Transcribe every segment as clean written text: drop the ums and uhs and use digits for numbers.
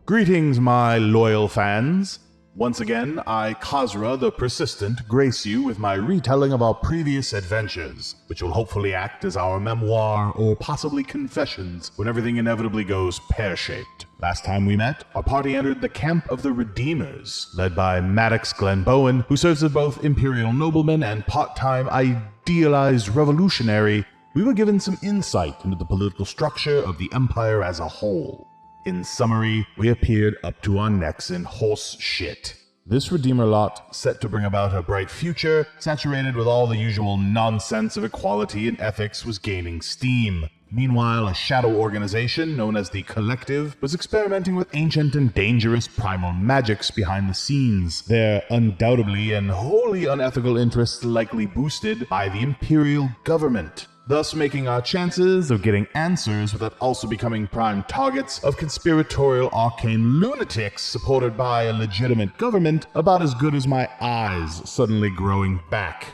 Greetings, my loyal fans. Once again, I, Kazzra the Persistent, grace you with my retelling of our previous adventures, which will hopefully act as our memoir or possibly confessions when everything inevitably goes pear-shaped. Last time we met, our party entered the camp of the Redeemers, led by Maddox Glenbowen, who serves as both Imperial nobleman and part-time idealized revolutionary. We were given some insight into the political structure of the Empire as a whole. In summary, we appeared up to our necks in horse shit. This Redeemer lot, set to bring about a bright future, saturated with all the usual nonsense of equality and ethics, was gaining steam. Meanwhile, a shadow organization known as the Collective was experimenting with ancient and dangerous primal magics behind the scenes, their undoubtedly and wholly unethical interests likely boosted by the Imperial government, thus making our chances of getting answers without also becoming prime targets of conspiratorial arcane lunatics supported by a legitimate government about as good as my eyes suddenly growing back.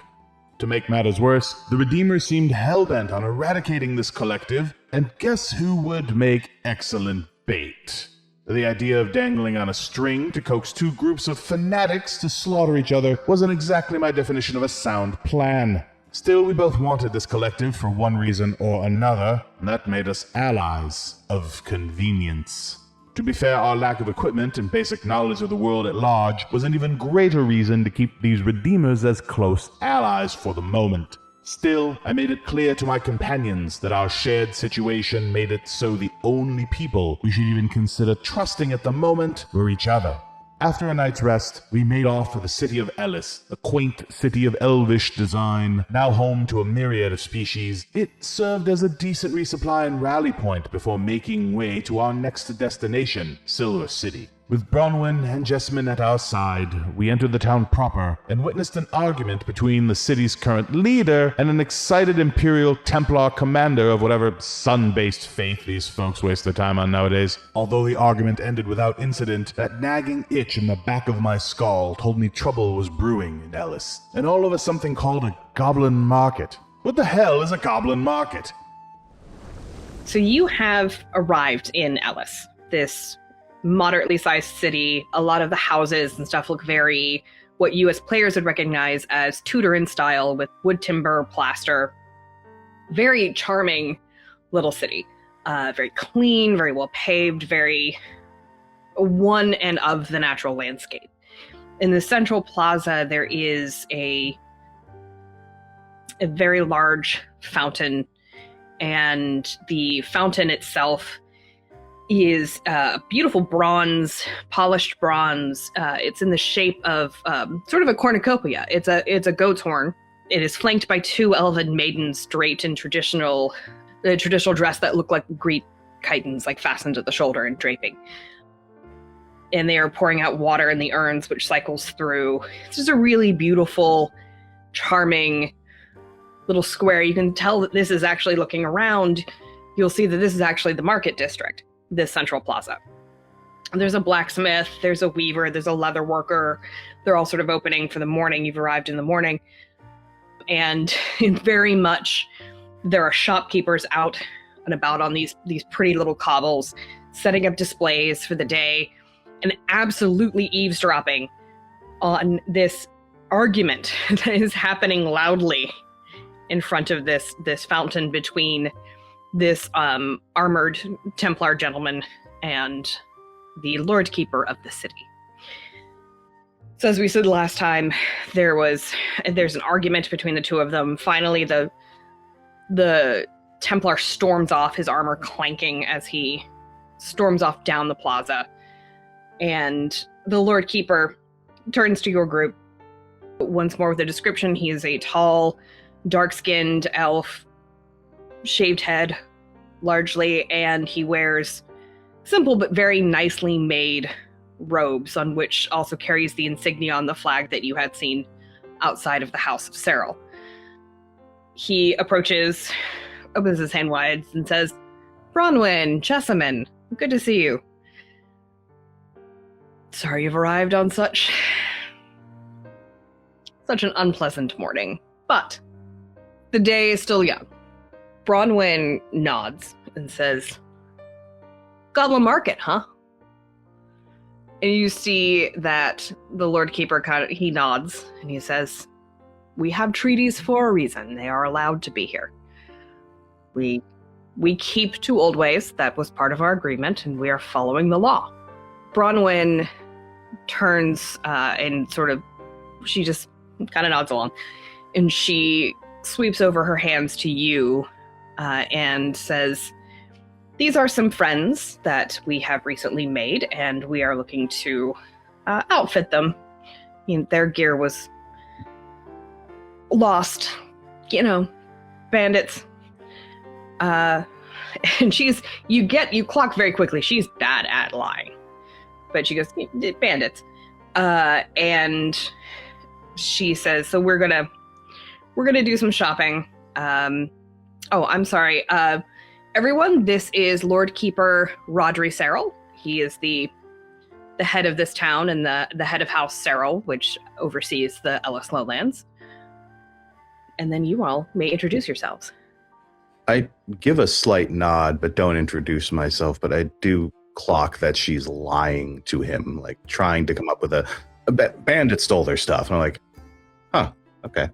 To make matters worse, the Redeemers seemed hell-bent on eradicating this collective, and guess who would make excellent bait? The idea of dangling on a string to coax two groups of fanatics to slaughter each other wasn't exactly my definition of a sound plan. Still, we both wanted this collective for one reason or another, and that made us allies of convenience. To be fair, our lack of equipment and basic knowledge of the world at large was an even greater reason to keep these Redeemers as close allies for the moment. Still, I made it clear to my companions that our shared situation made it so the only people we should even consider trusting at the moment were each other. After a night's rest, we made off for the city of Ellis, a quaint city of elvish design, now home to a myriad of species. It served as a decent resupply and rally point before making way to our next destination, Silver City. With Bronwyn and Jessamine at our side, we entered the town proper and witnessed an argument between the city's current leader and an excited Imperial Templar commander of whatever sun-based faith these folks waste their time on nowadays. Although the argument ended without incident, that nagging itch in the back of my skull told me trouble was brewing in Ellis, and all over something called a goblin market. What the hell is a goblin market? So you have arrived in Ellis, this moderately sized city. A lot of the houses and stuff look very what you as players would recognize as Tudor in style, with wood timber, plaster. Very charming little city. Very clean, very well paved, very one and of the natural landscape. In the central plaza, there is a very large fountain, and the fountain itself is beautiful bronze, polished bronze. It's in the shape of sort of a cornucopia. It's a goat's horn. It is flanked by two elven maidens draped in traditional dress that look like Greek chitons, like fastened at the shoulder and draping. And they are pouring out water in the urns, which cycles through. It's just a really beautiful, charming little square. You can tell that this is actually, looking around, you'll see that this is actually the market district, this central plaza. There's a blacksmith, there's a weaver, there's a leather worker. They're all sort of opening for the morning. You've arrived in the morning. And very much there are shopkeepers out and about on these pretty little cobbles, setting up displays for the day, and absolutely eavesdropping on this argument that is happening loudly in front of this fountain between this armored Templar gentleman and the Lord Keeper of the city. So as we said last time, there's an argument between the two of them. Finally, the Templar storms off, his armor clanking as he storms off down the plaza. And the Lord Keeper turns to your group once more with a description. He is a tall, dark-skinned elf, shaved head, largely, and he wears simple but very nicely made robes, on which also carries the insignia on the flag that you had seen outside of the House of Cellar. He approaches, opens his hand wide, and says, "Bronwyn, Jessamine, good to see you. Sorry you've arrived on such an unpleasant morning, but the day is still young." Bronwyn nods and says, "Goblin Market, huh? And you see that the Lord Keeper he nods and he says, "We have treaties for a reason. They are allowed to be here. We keep to old ways. That was part of our agreement, and we are following the law." Bronwyn turns and she just kind of nods along, and she sweeps over her hands to you and says, "These are some friends that we have recently made, and we are looking to outfit them. Their gear was lost, bandits." And you clock very quickly. She's bad at lying, but she goes, "Bandits." And she says, "So we're gonna do some shopping." Oh, I'm sorry. Everyone, this is Lord Keeper Rodri Serral. He is the head of this town and the head of House Serral, which oversees the Ellis Lowlands. And then you all may introduce yourselves. I give a slight nod, but don't introduce myself. But I do clock that she's lying to him, like trying to come up with a bandit stole their stuff. And I'm like, huh, okay.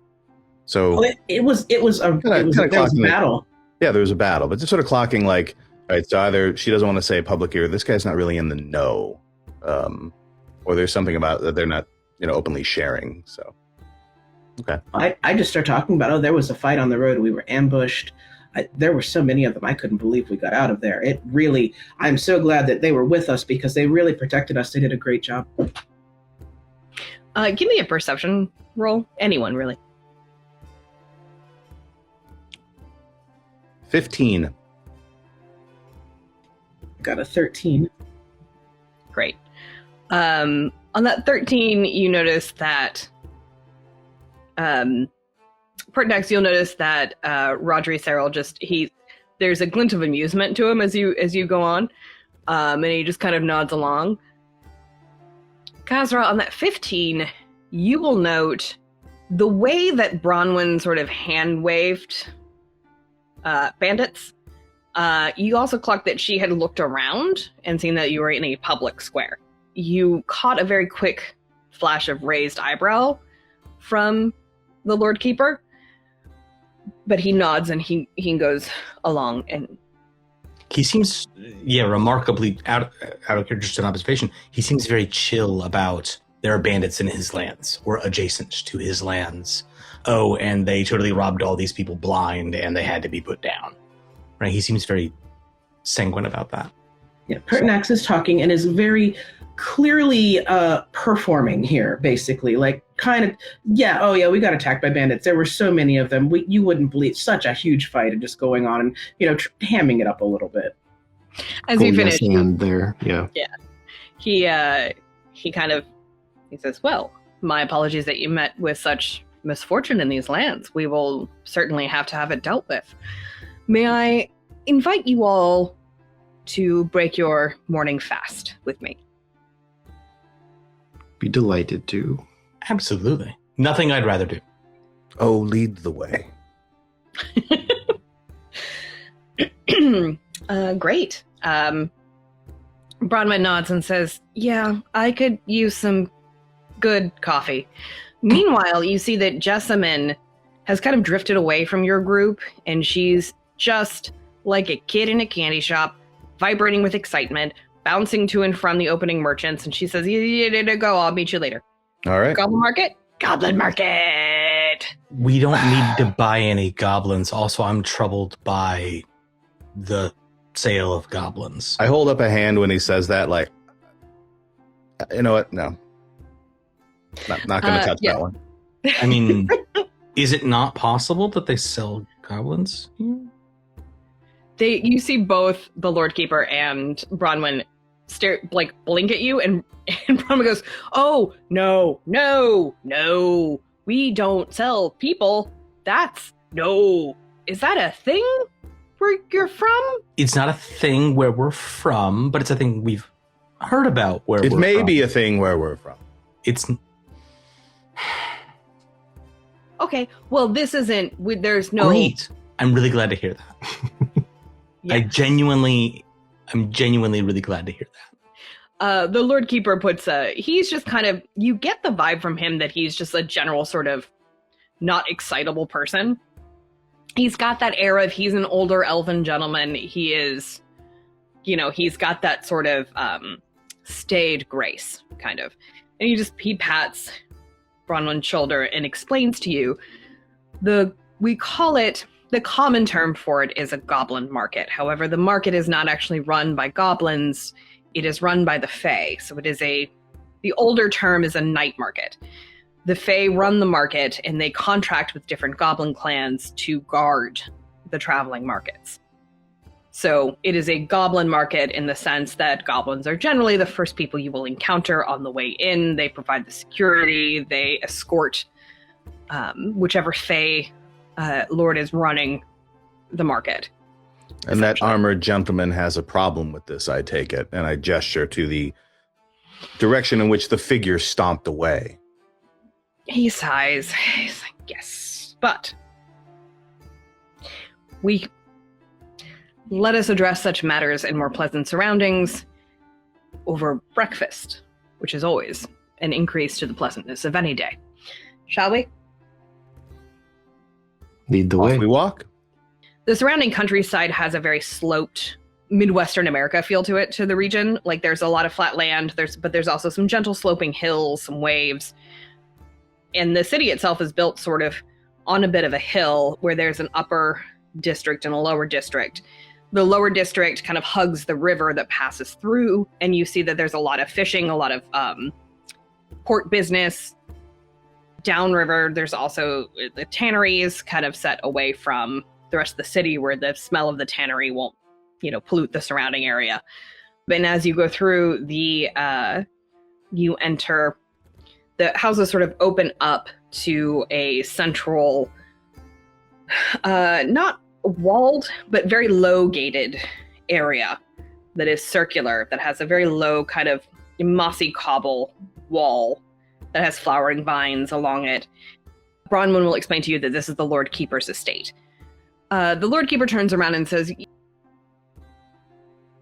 So it was a battle. Yeah, there was a battle, but just sort of clocking like, all right, so either she doesn't want to say publicly, or this guy's not really in the know, or there's something about that they're not, openly sharing. So, okay. I just start talking about, there was a fight on the road. We were ambushed. There were so many of them. I couldn't believe we got out of there. I'm so glad that they were with us because they really protected us. They did a great job. Give me a perception roll. Anyone, really. 15. Got a 13. Great. On that 13, you notice that Pertinax, you'll notice that Rodri Serral there's a glint of amusement to him as you go on, and he just kind of nods along. Kazzra, on that 15, you will note the way that Bronwyn sort of hand waved bandits. You also clocked that she had looked around and seen that you were in a public square. You caught a very quick flash of raised eyebrow from the Lord Keeper, but he nods and he goes along, and he seems, remarkably out of just an observation. He seems very chill about there are bandits in his lands or adjacent to his lands. Oh, and they totally robbed all these people blind, and they had to be put down. Right? He seems very sanguine about that. Yeah, Pertinax is talking and is very clearly performing here, basically. Like, kind of, we got attacked by bandits. There were so many of them. You wouldn't believe such a huge fight and just going on and, hamming it up a little bit. As you finish, there, yeah. Yeah. He says, "Well, my apologies that you met with such misfortune in these lands. We will certainly have to have it dealt with. May I invite you all to break your morning fast with me?" Be delighted to. Absolutely. Nothing I'd rather do. Oh, lead the way. Great. Bronwyn nods and says, "Yeah, I could use some good coffee." Meanwhile, you see that Jessamine has kind of drifted away from your group, and she's just like a kid in a candy shop, vibrating with excitement, bouncing to and from the opening merchants, and she says, "Yeah, go, I'll meet you later." All right. Goblin Market? Goblin Market! We don't need to buy any goblins. Also, I'm troubled by the sale of goblins. I hold up a hand when he says that, like, you know what? No. Not going to touch that one. I mean, is it not possible that they sell goblins? You see both the Lord Keeper and Bronwyn blink at you, and Bronwyn goes, "Oh, no, we don't sell people. Is that a thing where you're from?" It's not a thing where we're from, but it's a thing we've heard about where we're from. It may be a thing where we're from. It's... Okay, well, this isn't, there's no... Great. I'm really glad to hear that. Yeah. I'm genuinely really glad to hear The Lord Keeper he's just kind of, you get the vibe from him that he's just a general sort of not excitable person. He's got that air of, he's an older elven gentleman. He is, he's got that sort of staid grace, kind of. And he pats Bronwyn's shoulder and explains to you, we call it, the common term for it is a goblin market. However, the market is not actually run by goblins. It is run by the Fae. So it is the older term is a night market. The Fae run the market, and they contract with different goblin clans to guard the traveling markets. So it is a goblin market in the sense that goblins are generally the first people you will encounter on the way in. They provide the security. They escort whichever Fae lord is running the market. And that armored gentleman has a problem with this, I take it. And I gesture to the direction in which the figure stomped away. He sighs. He's like, yes, but let us address such matters in more pleasant surroundings over breakfast, which is always an increase to the pleasantness of any day. Shall we? Lead the way. Off we walk. The surrounding countryside has a very sloped Midwestern America feel to it, to the region. Like, there's a lot of flat land, but there's also some gentle sloping hills, some waves. And the city itself is built sort of on a bit of a hill where there's an upper district and a lower district. The lower district kind of hugs the river that passes through, and you see that there's a lot of fishing, a lot of port business. Downriver, there's also the tanneries kind of set away from the rest of the city where the smell of the tannery won't, pollute the surrounding area. But as you go through, you enter, the houses sort of open up to a central, not walled, but very low gated area that is circular, that has a very low kind of mossy cobble wall that has flowering vines along it. Bronwyn will explain to you that this is the Lord Keeper's estate. The Lord Keeper turns around and says,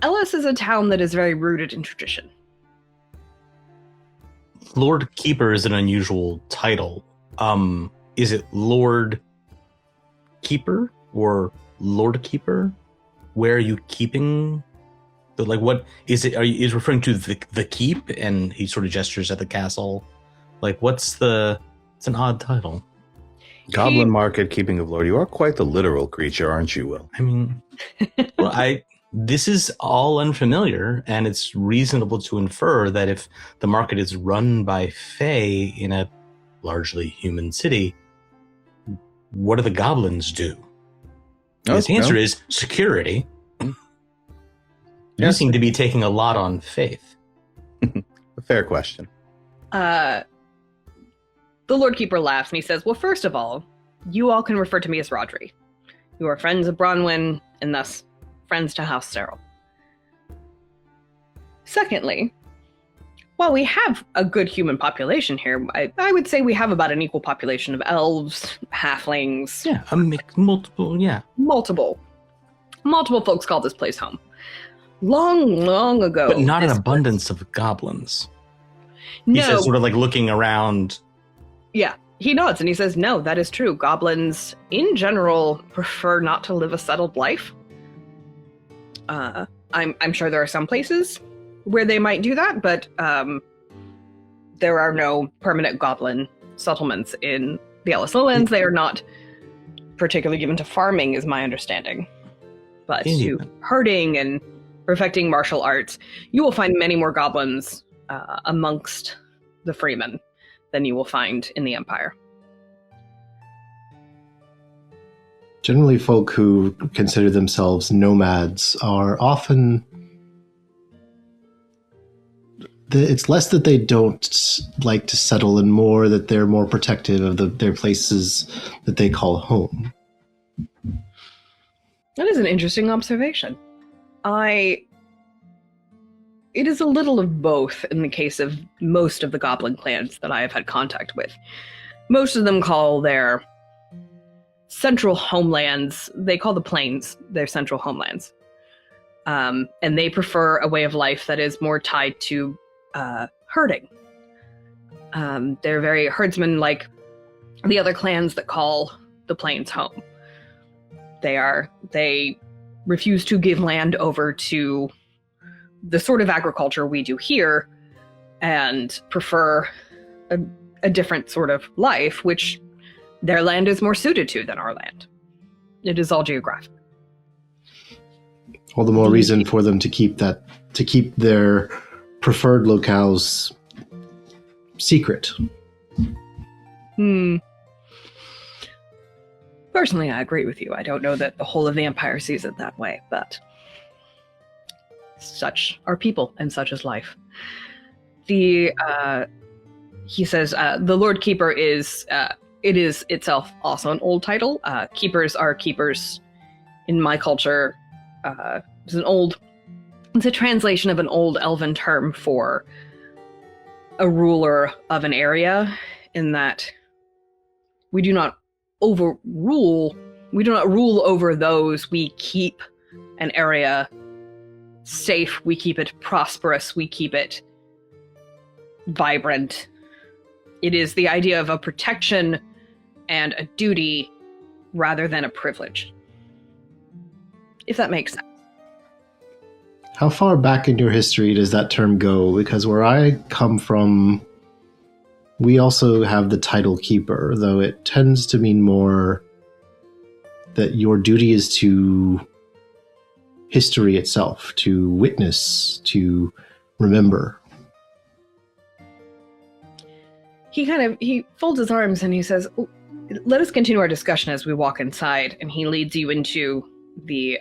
Ellis is a town that is very rooted in tradition. Lord Keeper is an unusual title. Is it Lord Keeper or Lord Keeper? Where are you keeping what is it? Is referring to the keep? And he sort of gestures at the castle. It's an odd title. Goblin Market, Keeping of Lord. You are quite the literal creature, aren't you, Will? I mean, this is all unfamiliar, and it's reasonable to infer that if the market is run by Fae in a largely human city, what do the goblins do? His answer is security. You seem to be taking a lot on faith. A fair question. The Lord Keeper laughs and he says, well, first of all, you all can refer to me as Rodri. You are friends of Bronwyn and thus friends to House Cyril. Secondly, while we have a good human population here, I would say we have about an equal population of elves, halflings. Yeah, multiple. Multiple folks call this place home. Long ago. But not an abundance of goblins. He says, sort of looking around. Yeah, he nods and he says, no, that is true. Goblins, in general, prefer not to live a settled life. I'm sure there are some places where they might do that, but there are no permanent goblin settlements in the Ellis Lowlands. They are not particularly given to farming, is my understanding. But to herding and perfecting martial arts, you will find many more goblins amongst the freemen than you will find in the Empire. Generally, folk who consider themselves nomads are often... It's less that they don't like to settle and more that they're more protective of their places that they call home. That is an interesting observation. It is a little of both in the case of most of the goblin clans that I have had contact with. Most of them call their central homelands, they call the plains their central homelands. And they prefer a way of life that is more tied to herding. They're very herdsmen, like the other clans that call the plains home. They refuse to give land over to the sort of agriculture we do here, and prefer a different sort of life, which their land is more suited to than our land. It is all geographic. All the more reason for them to keep their preferred locales secret. Personally, I agree with you. I don't know that the whole of the Empire sees it that way, but such are people and such is life. He says, the Lord Keeper is, it is itself also an old title. Keepers are keepers in my culture. It's a translation of an old elven term for a ruler of an area, in that we do not rule over those. We keep an area safe, we keep it prosperous, we keep it vibrant. It is the idea of a protection and a duty rather than a privilege, if that makes sense. How far back in your history does that term go? Because where I come from, we also have the title keeper, though it tends to mean more that your duty is to history itself, to witness, to remember. He folds his arms and he says, let us continue our discussion as we walk inside. And he leads you into the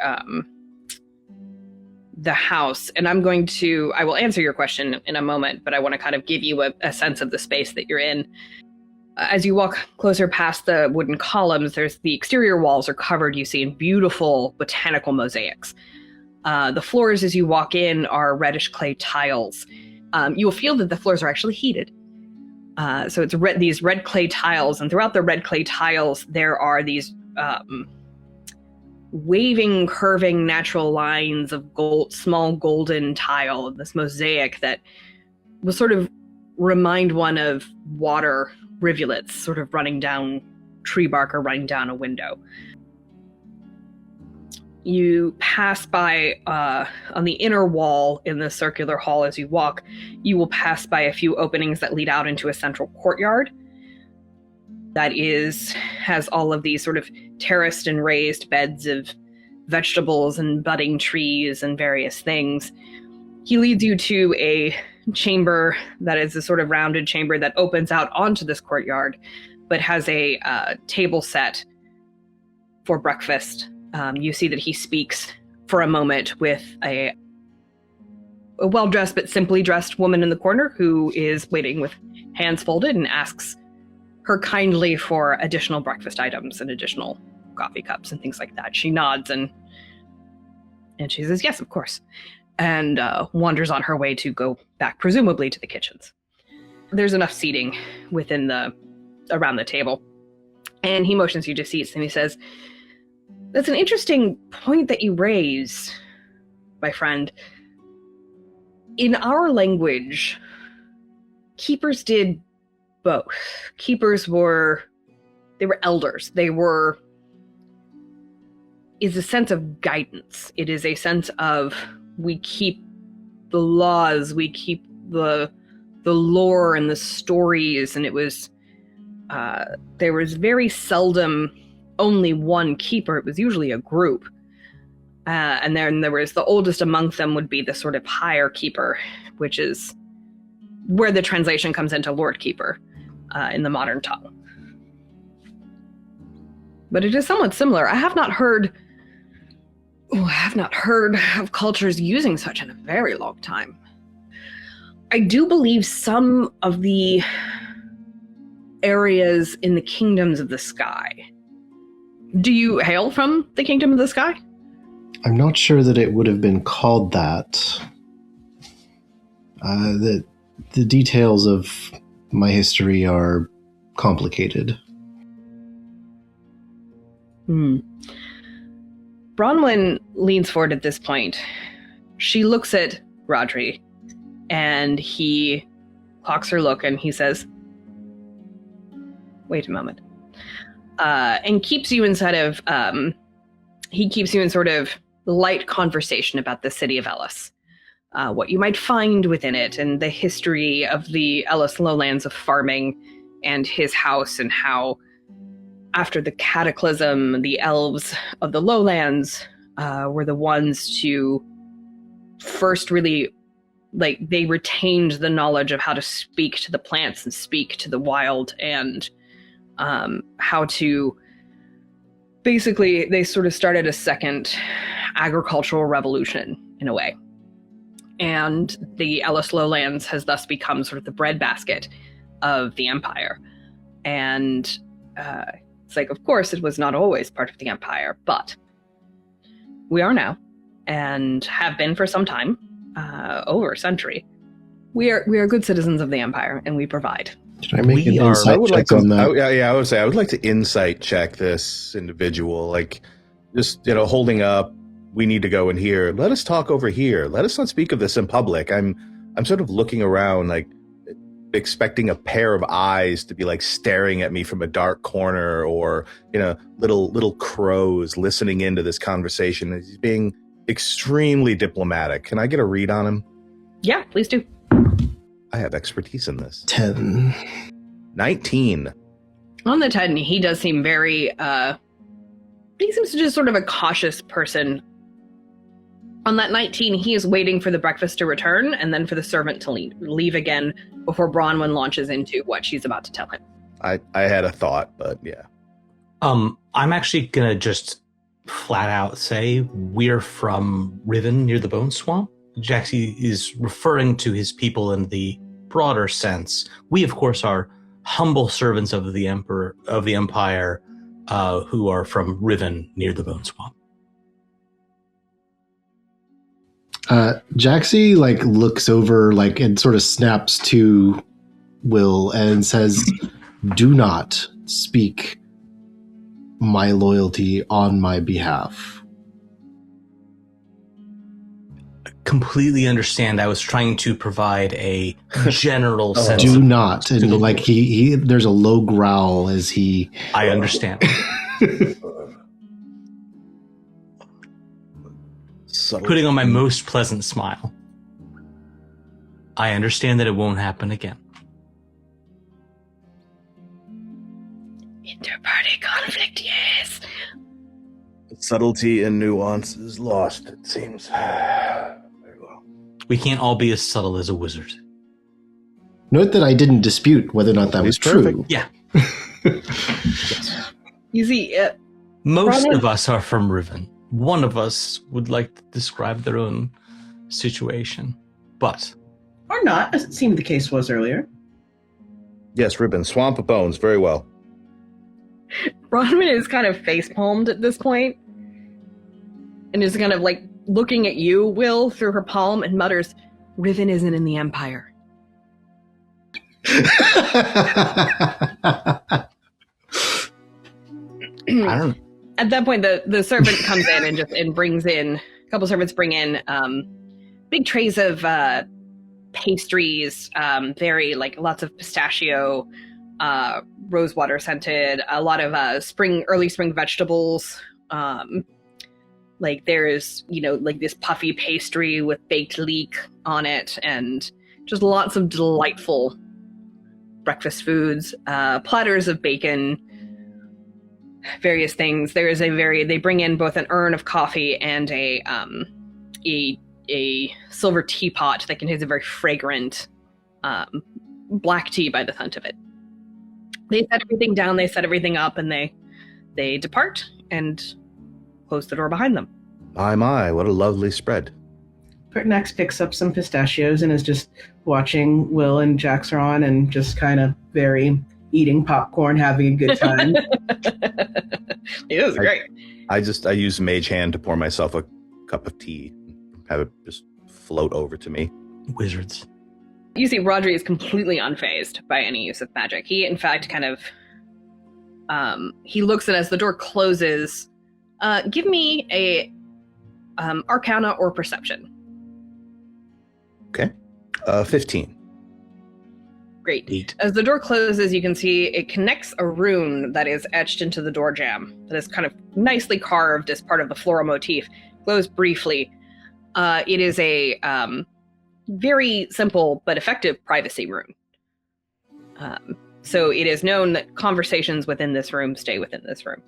house. And I will answer your question in a moment, but I want to kind of give you a sense of the space that you're in. As you walk closer past the wooden columns, the exterior walls are covered, you see, in beautiful botanical mosaics. The floors as you walk in are reddish clay tiles. You will feel that the floors are actually heated. So it's these red clay tiles, and throughout the red clay tiles, there are these waving, curving natural lines of small golden tile, this mosaic that will sort of remind one of water rivulets sort of running down tree bark or running down a window. You pass by, on the inner wall in the circular hall as you walk, you will pass by a few openings that lead out into a central courtyard that has all of these sort of terraced and raised beds of vegetables and budding trees and various things. He leads you to a chamber that is a sort of rounded chamber that opens out onto this courtyard, but has a table set for breakfast. You see that he speaks for a moment with a well-dressed but simply dressed woman in the corner who is waiting with hands folded, and asks her kindly for additional breakfast items and additional coffee cups and things like that. She nods and she says, yes, of course, and wanders on her way to go back, presumably to the kitchens. There's enough seating around the table, and he motions you to seats, and he says, that's an interesting point that you raise, my friend. In our language, keepers did both. Keepers were elders. Is a sense of guidance. It is a sense of, we keep the laws, we keep the lore and the stories, and it was, there was very seldom only one keeper. It was usually a group. And then there was the oldest among them would be the sort of higher keeper, which is where the translation comes into Lord Keeper in the modern tongue. But it is somewhat similar. I have not heard of cultures using such in a very long time. I do believe some of the areas in the Kingdoms of the Sky. Do you hail from the Kingdom of the Sky? I'm not sure that it would have been called that. The details of my history are complicated. Bronwyn leans forward at this point She looks at Rodri, and he clocks her look, and he says, "Wait a moment," and keeps you inside of. He keeps you in sort of light conversation about the city of Ellis, what you might find within it, and the history of the Ellis lowlands of farming, and his house, and how, after the cataclysm, the elves of the lowlands were the ones to first really, like, they retained the knowledge of how to speak to the plants and speak to the wild, and how to, basically, they sort of started a second agricultural revolution, in a way. And the Ellis lowlands has thus become sort of the breadbasket of the Empire. And it's like, of course, it was not always part of the Empire, but we are now, and have been for some time, over a century. We are good citizens of the Empire, and we provide. Can I make an insight check on that? I would say I would like to insight check this individual. Like, just, holding up, we need to go in here. Let us talk over here. Let us not speak of this in public. I'm sort of looking around, like, expecting a pair of eyes to be like staring at me from a dark corner, or little crows listening into this conversation. He's being extremely diplomatic. Can I get a read on him? Yeah, please do. I have expertise in this. 10. 19. On the 10, he does seem very he seems to just sort of a cautious person. On that 19, he is waiting for the breakfast to return, and then for the servant to leave again before Bronwyn launches into what she's about to tell him. I had a thought, but yeah. I'm actually gonna just flat out say we're from Riven near the Bone Swamp. Jaxie is referring to his people in the broader sense. We, of course, are humble servants of the Empire, who are from Riven near the Bone Swamp. Jaxie looks over and sort of snaps to Will and says, "Do not speak my loyalty on my behalf." Completely understand. I was trying to provide a general sense. Do not. And he there's a low growl as he. I understand. Putting on my most pleasant smile. I understand that it won't happen again. Inter-party conflict, yes. Subtlety and nuance is lost, it seems. Very well. We can't all be as subtle as a wizard. Note that I didn't dispute whether or not that was true. Yeah. You see, most of us are from Riven. One of us would like to describe their own situation, but... Or not, as it seemed the case was earlier. Yes, Ribbon, Swamp of Bones, very well. Bronwyn is kind of face-palmed at this point, and is kind of looking at you, Will, through her palm, and mutters, "Riven isn't in the Empire." I don't know. At that point, the servant comes in and brings in, a couple servants bring in big trays of pastries, very lots of pistachio, rosewater scented, a lot of early spring vegetables. There's this puffy pastry with baked leek on it, and just lots of delightful breakfast foods, platters of bacon. Various things. They bring in both an urn of coffee and a silver teapot that contains a very fragrant black tea by the scent of it. They set everything down, they set everything up, and they depart and close the door behind them. My, what a lovely spread. Pertinax picks up some pistachios and is just watching Will and Jaxiron and just kind of eating popcorn, having a good time. It was great. I use Mage Hand to pour myself a cup of tea, have it just float over to me. Wizards. You see, Rodri is completely unfazed by any use of magic. He, in fact, kind of he looks at as the door closes. Give me a Arcana or Perception. Okay. 15. Great. 8. As the door closes, you can see it connects a rune that is etched into the door jamb. That is kind of nicely carved as part of the floral motif. Glows briefly. It is a very simple but effective privacy rune. So it is known that conversations within this room stay within this room.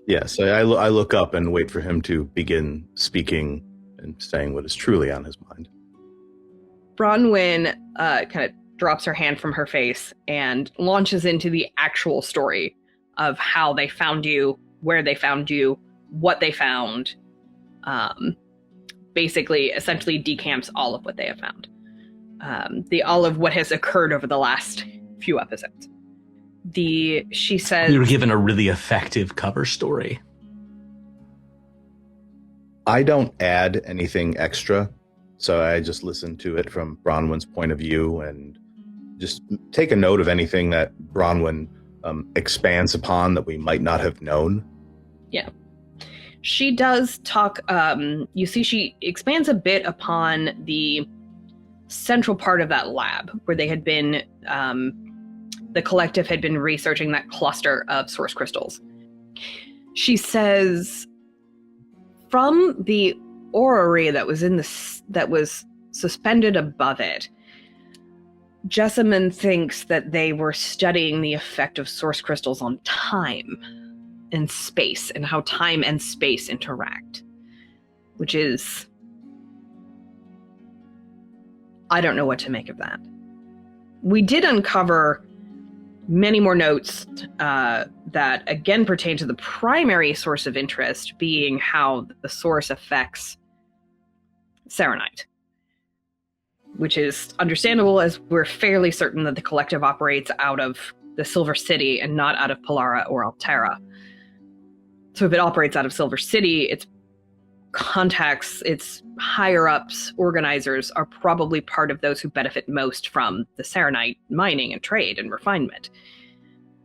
Yes, I look up and wait for him to begin speaking and saying what is truly on his mind. Bronwyn kind of drops her hand from her face and launches into the actual story of how they found you, where they found you, what they found. Basically, essentially decamps all of what they have found. All of what has occurred over the last few episodes. She says... You were given a really effective cover story. I don't add anything extra, so I just listen to it from Bronwyn's point of view and just take a note of anything that Bronwyn expands upon that we might not have known. Yeah. She does talk, you see she expands a bit upon the central part of that lab where they had been, the collective had been researching that cluster of source crystals. She says, from the orrery that was that was suspended above it, Jessamine thinks that they were studying the effect of source crystals on time and space and how time and space interact, which is... I don't know what to make of that. We did uncover many more notes that again pertain to the primary source of interest, being how the source affects Serenite, which is understandable as we're fairly certain that the collective operates out of the Silver City and not out of Pollara or Altera. So if it operates out of Silver City, its contacts, its higher-ups, organizers are probably part of those who benefit most from the Serenite mining and trade and refinement.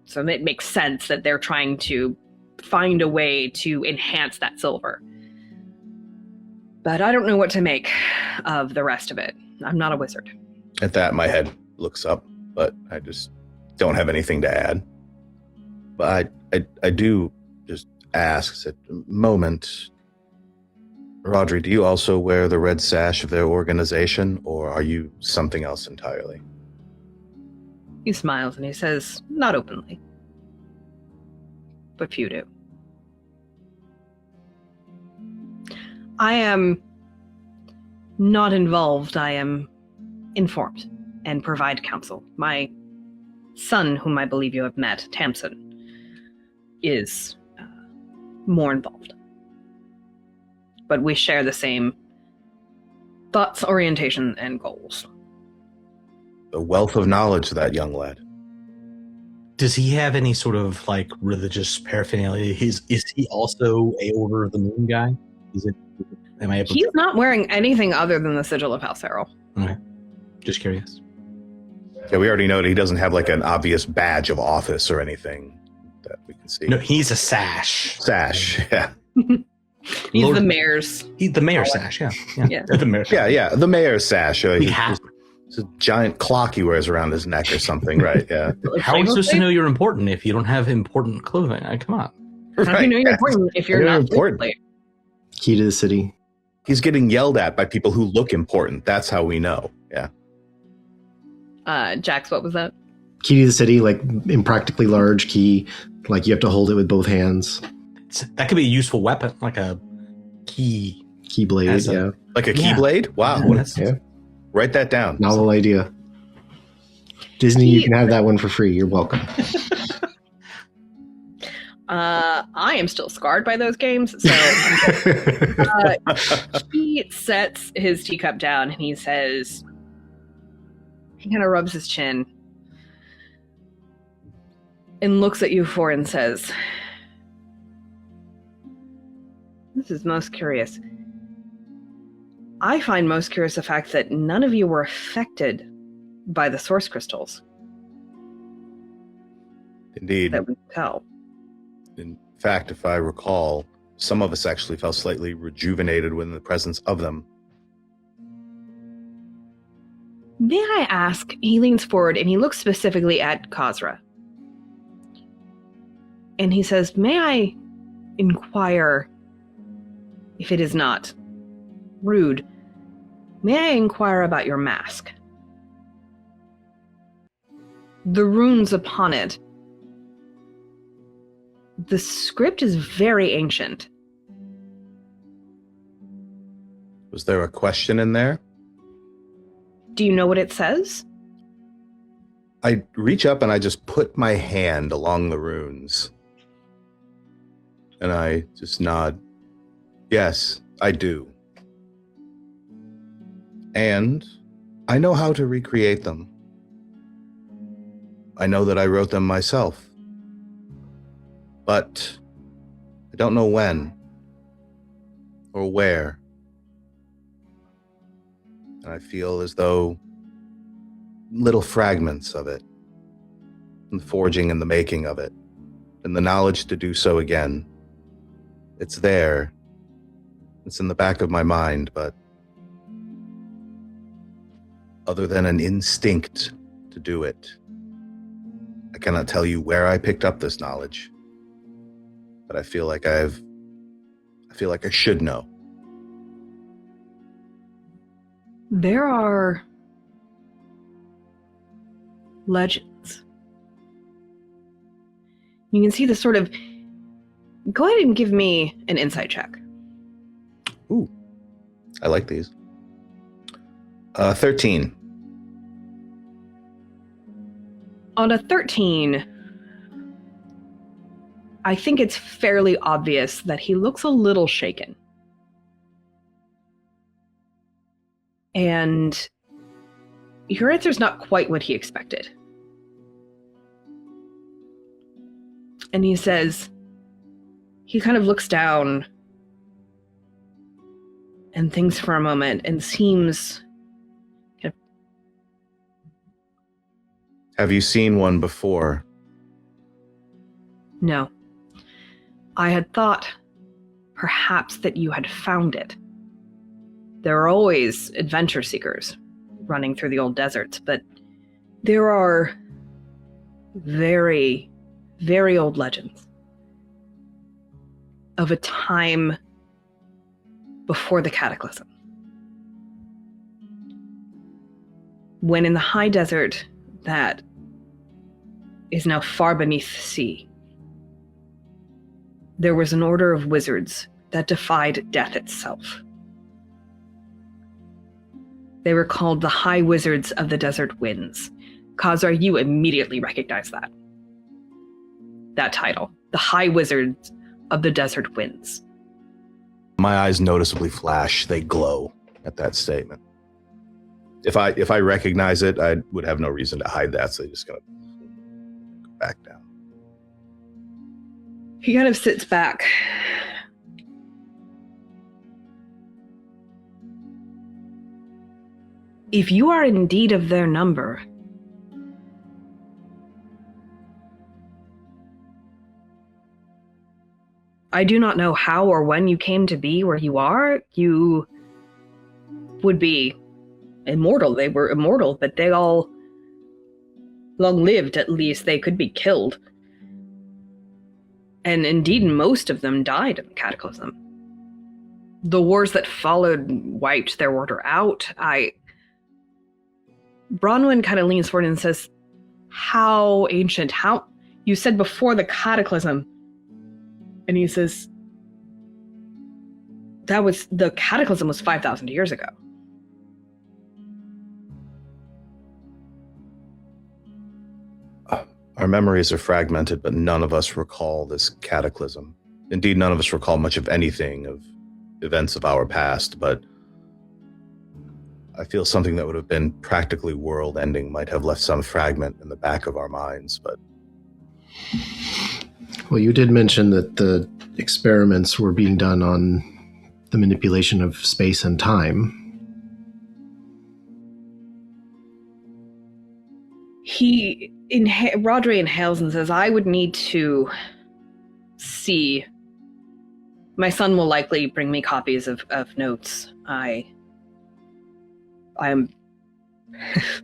So it makes sense that they're trying to find a way to enhance that silver. But I don't know what to make of the rest of it. I'm not a wizard. At that, my head looks up, but I just don't have anything to add. But I do just ask at the moment, Rodri, do you also wear the red sash of their organization, or are you something else entirely? He smiles and he says, not openly. But few do. I am not involved. I am informed and provide counsel. My son, whom I believe you have met, Tamsin, is more involved. But we share the same thoughts, orientation, and goals. A wealth of knowledge, that young lad. Does he have any sort of like religious paraphernalia? Is he also a Order of the Moon guy? He's not wearing anything other than the sigil of House Errol. Okay. Just curious. Yeah, we already know that he doesn't have like an obvious badge of office or anything that we can see. No, he's a sash. Sash, yeah. He's Lord, the mayor's. He's the mayor's sash, yeah. Yeah. The mayor's sash. Yeah, the mayor's sash. Hat. It's a giant clock he wears around his neck or something, right? Yeah. How are you supposed to know you're important if you don't have important clothing? Come on. How do you know you're important if you're not important? Key to the city. He's getting yelled at by people who look important. That's how we know. Yeah. Jax, what was that? Key to the city, like impractically large key. Like you have to hold it with both hands. That could be a useful weapon, like a key. Keyblade, yeah. Like a keyblade? Wow. Yeah. Write that down. Novel idea. Disney, you can have that one for free. You're welcome. I am still scarred by those games, so he sets his teacup down and he says, he kind of rubs his chin and looks at you four and says, this is most curious. I find most curious the fact that none of you were affected by the source crystals. Indeed. That we can tell. In fact, if I recall, some of us actually felt slightly rejuvenated within the presence of them. May I ask, he leans forward and he looks specifically at Kazzra. And he says, may I inquire, if it is not rude, may I inquire about your mask? The runes upon it. The script is very ancient. Was there a question in there? Do you know what it says? I reach up and I just put my hand along the runes. And I just nod. Yes, I do. And I know how to recreate them. I know that I wrote them myself. But I don't know when or where. And I feel as though little fragments of it, and the forging and the making of it, and the knowledge to do so again. It's there. It's in the back of my mind, but other than an instinct to do it, I cannot tell you where I picked up this knowledge. But I feel like I should know. There are legends. You can see the sort of... Go ahead and give me an insight check. Ooh, I like these. 13. On a 13, I think it's fairly obvious that he looks a little shaken. And your answer's not quite what he expected. And he says, he kind of looks down and thinks for a moment and seems kind of... Have you seen one before? No. I had thought perhaps that you had found it. There are always adventure seekers running through the old deserts, but there are very, very old legends of a time before the cataclysm, when in the high desert that is now far beneath the sea, there was an order of wizards that defied death itself. They were called the High Wizards of the Desert Winds. Kazzra, you immediately recognize that title. The High Wizards of the Desert Winds. My eyes noticeably flash. They glow at that statement. If I recognize it, I would have no reason to hide that, so they just gonna go back down. He kind of sits back. If you are indeed of their number, I do not know how or when you came to be where you are. You would be immortal. They were immortal, but they all long lived, at least. They could be killed. And indeed, most of them died in the cataclysm. The wars that followed wiped their order out. Bronwyn kind of leans forward and says, how ancient? How? You said before the cataclysm. And he says, the cataclysm was 5,000 years ago. Our memories are fragmented, but none of us recall this cataclysm. Indeed, none of us recall much of anything of events of our past, but I feel something that would have been practically world-ending might have left some fragment in the back of our minds, but... Well, you did mention that the experiments were being done on the manipulation of space and time. Rodri inhales and says, I would need to see. My son will likely bring me copies of notes. I am If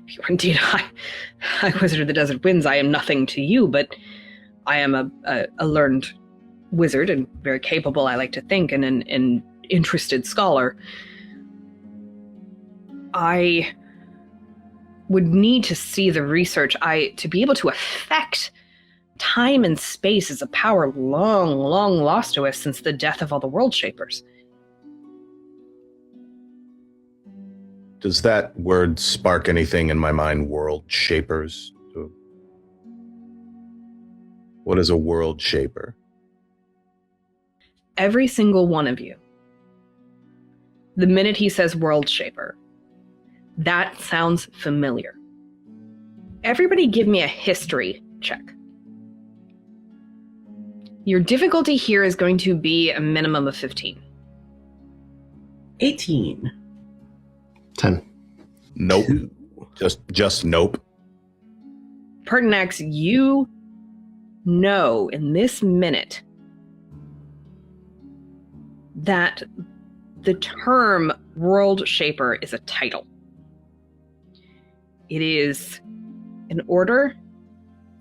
you are indeed high wizard of the desert winds, I am nothing to you, but I am a learned wizard and very capable, I like to think, and an interested scholar. I would need to see the research. To be able to affect time and space is a power long, long lost to us since the death of all the world shapers. Does that word spark anything in my mind? World shapers? What is a world shaper? Every single one of you, the minute he says world shaper, that sounds familiar. Everybody give me a history check. Your difficulty here is going to be a minimum of 15. 18. 10. Nope. Just nope. Pertinax, you know in this minute that the term world shaper is a title. It is an order.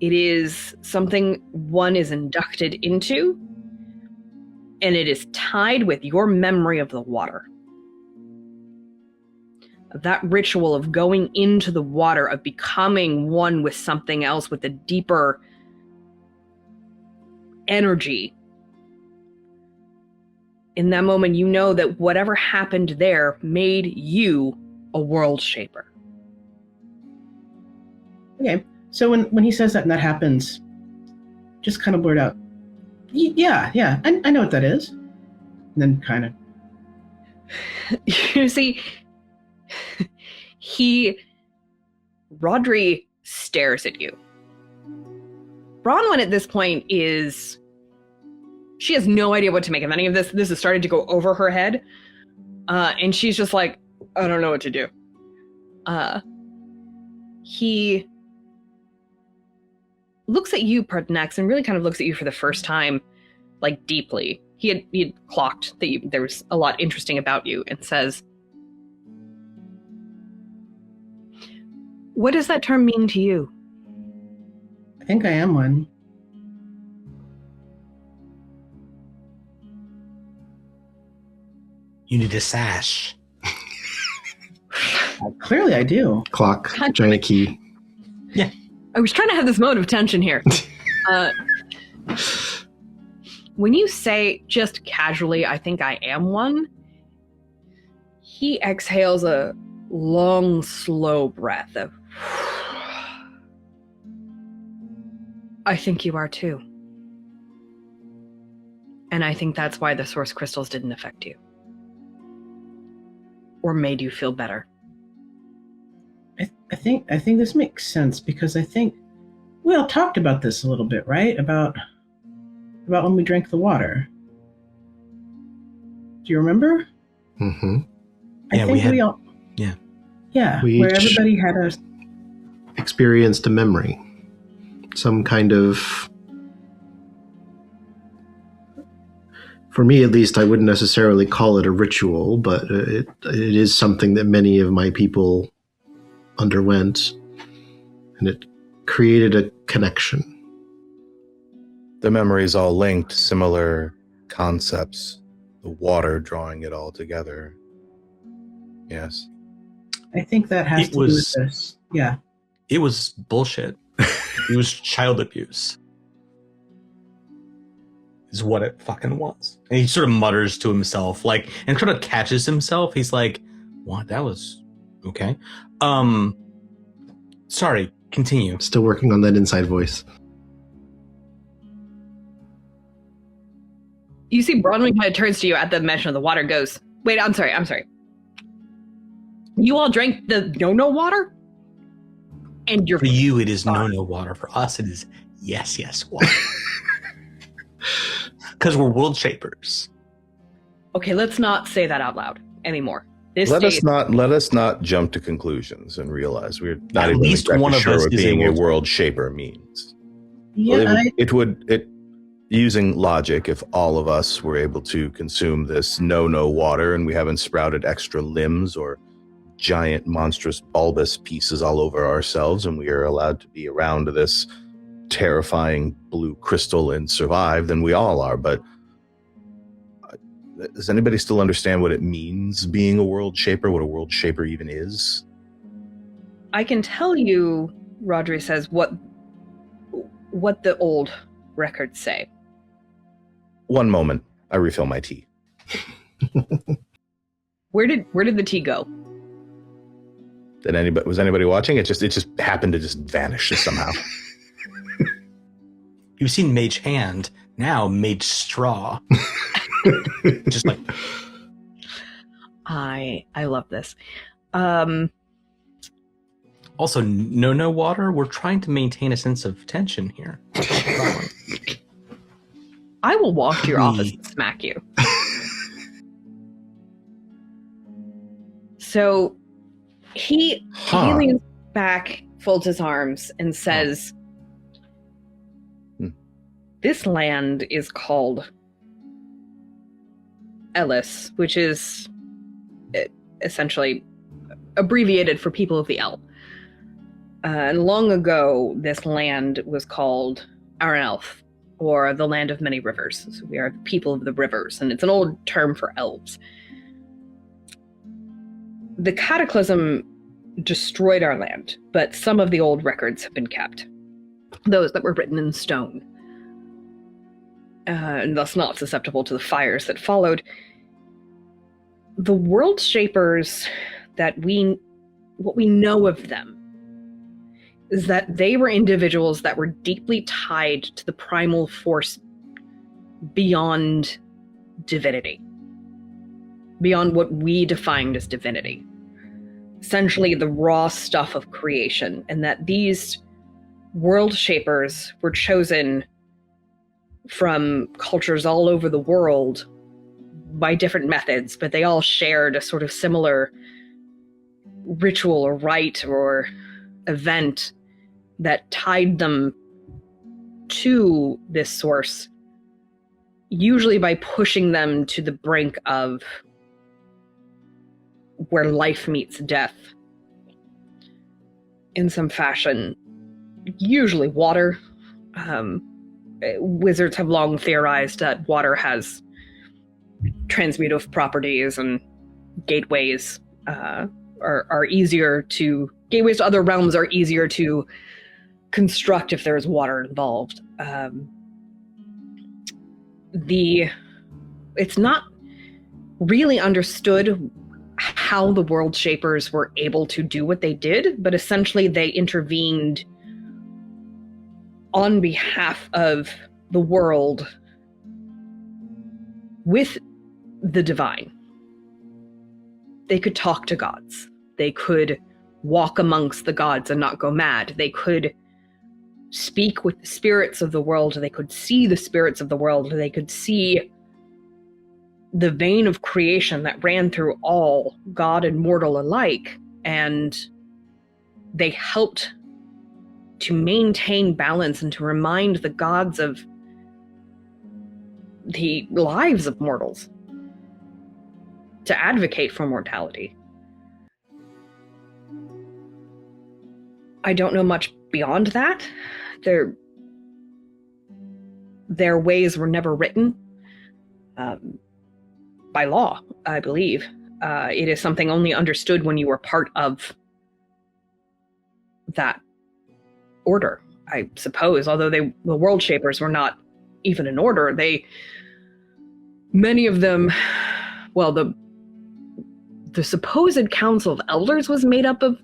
It is something one is inducted into, and it is tied with your memory of the water. That ritual of going into the water, of becoming one with something else, with a deeper energy. In that moment, you know that whatever happened there made you a world shaper. Okay, so when he says that and that happens, just kind of blurt out, yeah, I know what that is. And then kind of. You see, Rodri stares at you. Bronwyn at this point she has no idea what to make of any of this. This has started to go over her head. And she's just like, I don't know what to do. He looks at you, Pertinax, and really kind of looks at you for the first time, like deeply. He had clocked that there was a lot interesting about you, and says, what does that term mean to you? I think I am one. You need a sash. Clearly I do. Clock, giant key. Yeah. I was trying to have this moment of tension here. When you say just casually, I think I am one, he exhales a long, slow breath of, I think you are too. And I think that's why the source crystals didn't affect you. Or made you feel better. I think this makes sense, because I think we all talked about this a little bit, right? About when we drank the water. Do you remember? Mm-hmm. Yeah, we all. Yeah. Yeah, We where each- everybody had a. Experienced a memory. Some kind of... For me, at least, I wouldn't necessarily call it a ritual, but it is something that many of my people underwent, and it created a connection. The memories all linked, similar concepts. The water drawing it all together. Yes. I think that has to do with this. Yeah. It was bullshit. It was child abuse. Is what it fucking was. And he sort of mutters to himself, like, and sort of catches himself. He's like, what? That was okay. Sorry, continue. Still working on that inside voice. You see Bronwyn kind of turns to you at the mention of the water, goes, wait, I'm sorry. You all drank the no-no water? And you're... For you, it is no water. For us, it is yes water. Because we're world shapers. Okay, let's not say that out loud anymore. Let us not jump to conclusions and realize we're not At even least exactly one of sure us what is a being a world world shaper means. Yeah, Well, it would using logic, if all of us were able to consume this no water and we haven't sprouted extra limbs or giant, monstrous, bulbous pieces all over ourselves, and we are allowed to be around this terrifying blue crystal and survive, then we all are. But does anybody still understand what it means being a world shaper, what a world shaper even is? I can tell you, Rodri says, what the old records say. One moment. I refill my tea. Where did the tea go? Was anybody watching? It just happened to just vanish somehow. You've seen Mage Hand, now Mage Straw. Just like I love this. Also, no water. We're trying to maintain a sense of tension here. I will walk to your office and smack you. So he leans back, folds his arms, and says, this land is called Ellis, which is essentially abbreviated for people of the El. And long ago, this land was called Aranelf, or the land of many rivers. So we are the people of the rivers, and it's an old term for elves. The cataclysm destroyed our land, but some of the old records have been kept. Those that were written in stone. And thus not susceptible to the fires that followed. The world shapers what we know of them is that they were individuals that were deeply tied to the primal force beyond divinity. Beyond what we defined as divinity. Essentially the raw stuff of creation, and that these world shapers were chosen from cultures all over the world by different methods, but they all shared a sort of similar ritual or rite or event that tied them to this source, usually by pushing them to the brink of where life meets death in some fashion, usually water. Wizards have long theorized that water has transmutive properties, and gateways are easier to... Gateways to other realms are easier to construct if there's water involved. It's not really understood how the world shapers were able to do what they did, but essentially they intervened on behalf of the world with the divine. They could talk to gods. They could walk amongst the gods and not go mad. They could speak with the spirits of the world. They could see the spirits of the world. They could see the vein of creation that ran through all, god and mortal alike, and they helped to maintain balance and to remind the gods of the lives of mortals, to advocate for mortality. I don't know much beyond that. Their ways were never written by law, I believe. It is something only understood when you were part of that order, I suppose. Although the world shapers were not even an order. Many of them, well, the supposed Council of Elders was made up of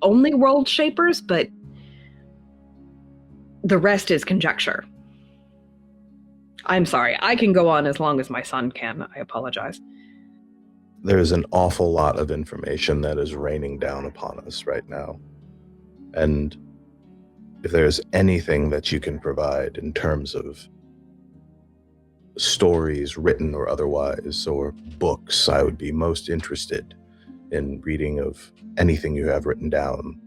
only world shapers, but the rest is conjecture. I'm sorry, I can go on as long as my son can. I apologize. There's an awful lot of information that is raining down upon us right now. And if there's anything that you can provide in terms of stories, written or otherwise, or books, I would be most interested in reading of anything you have written down.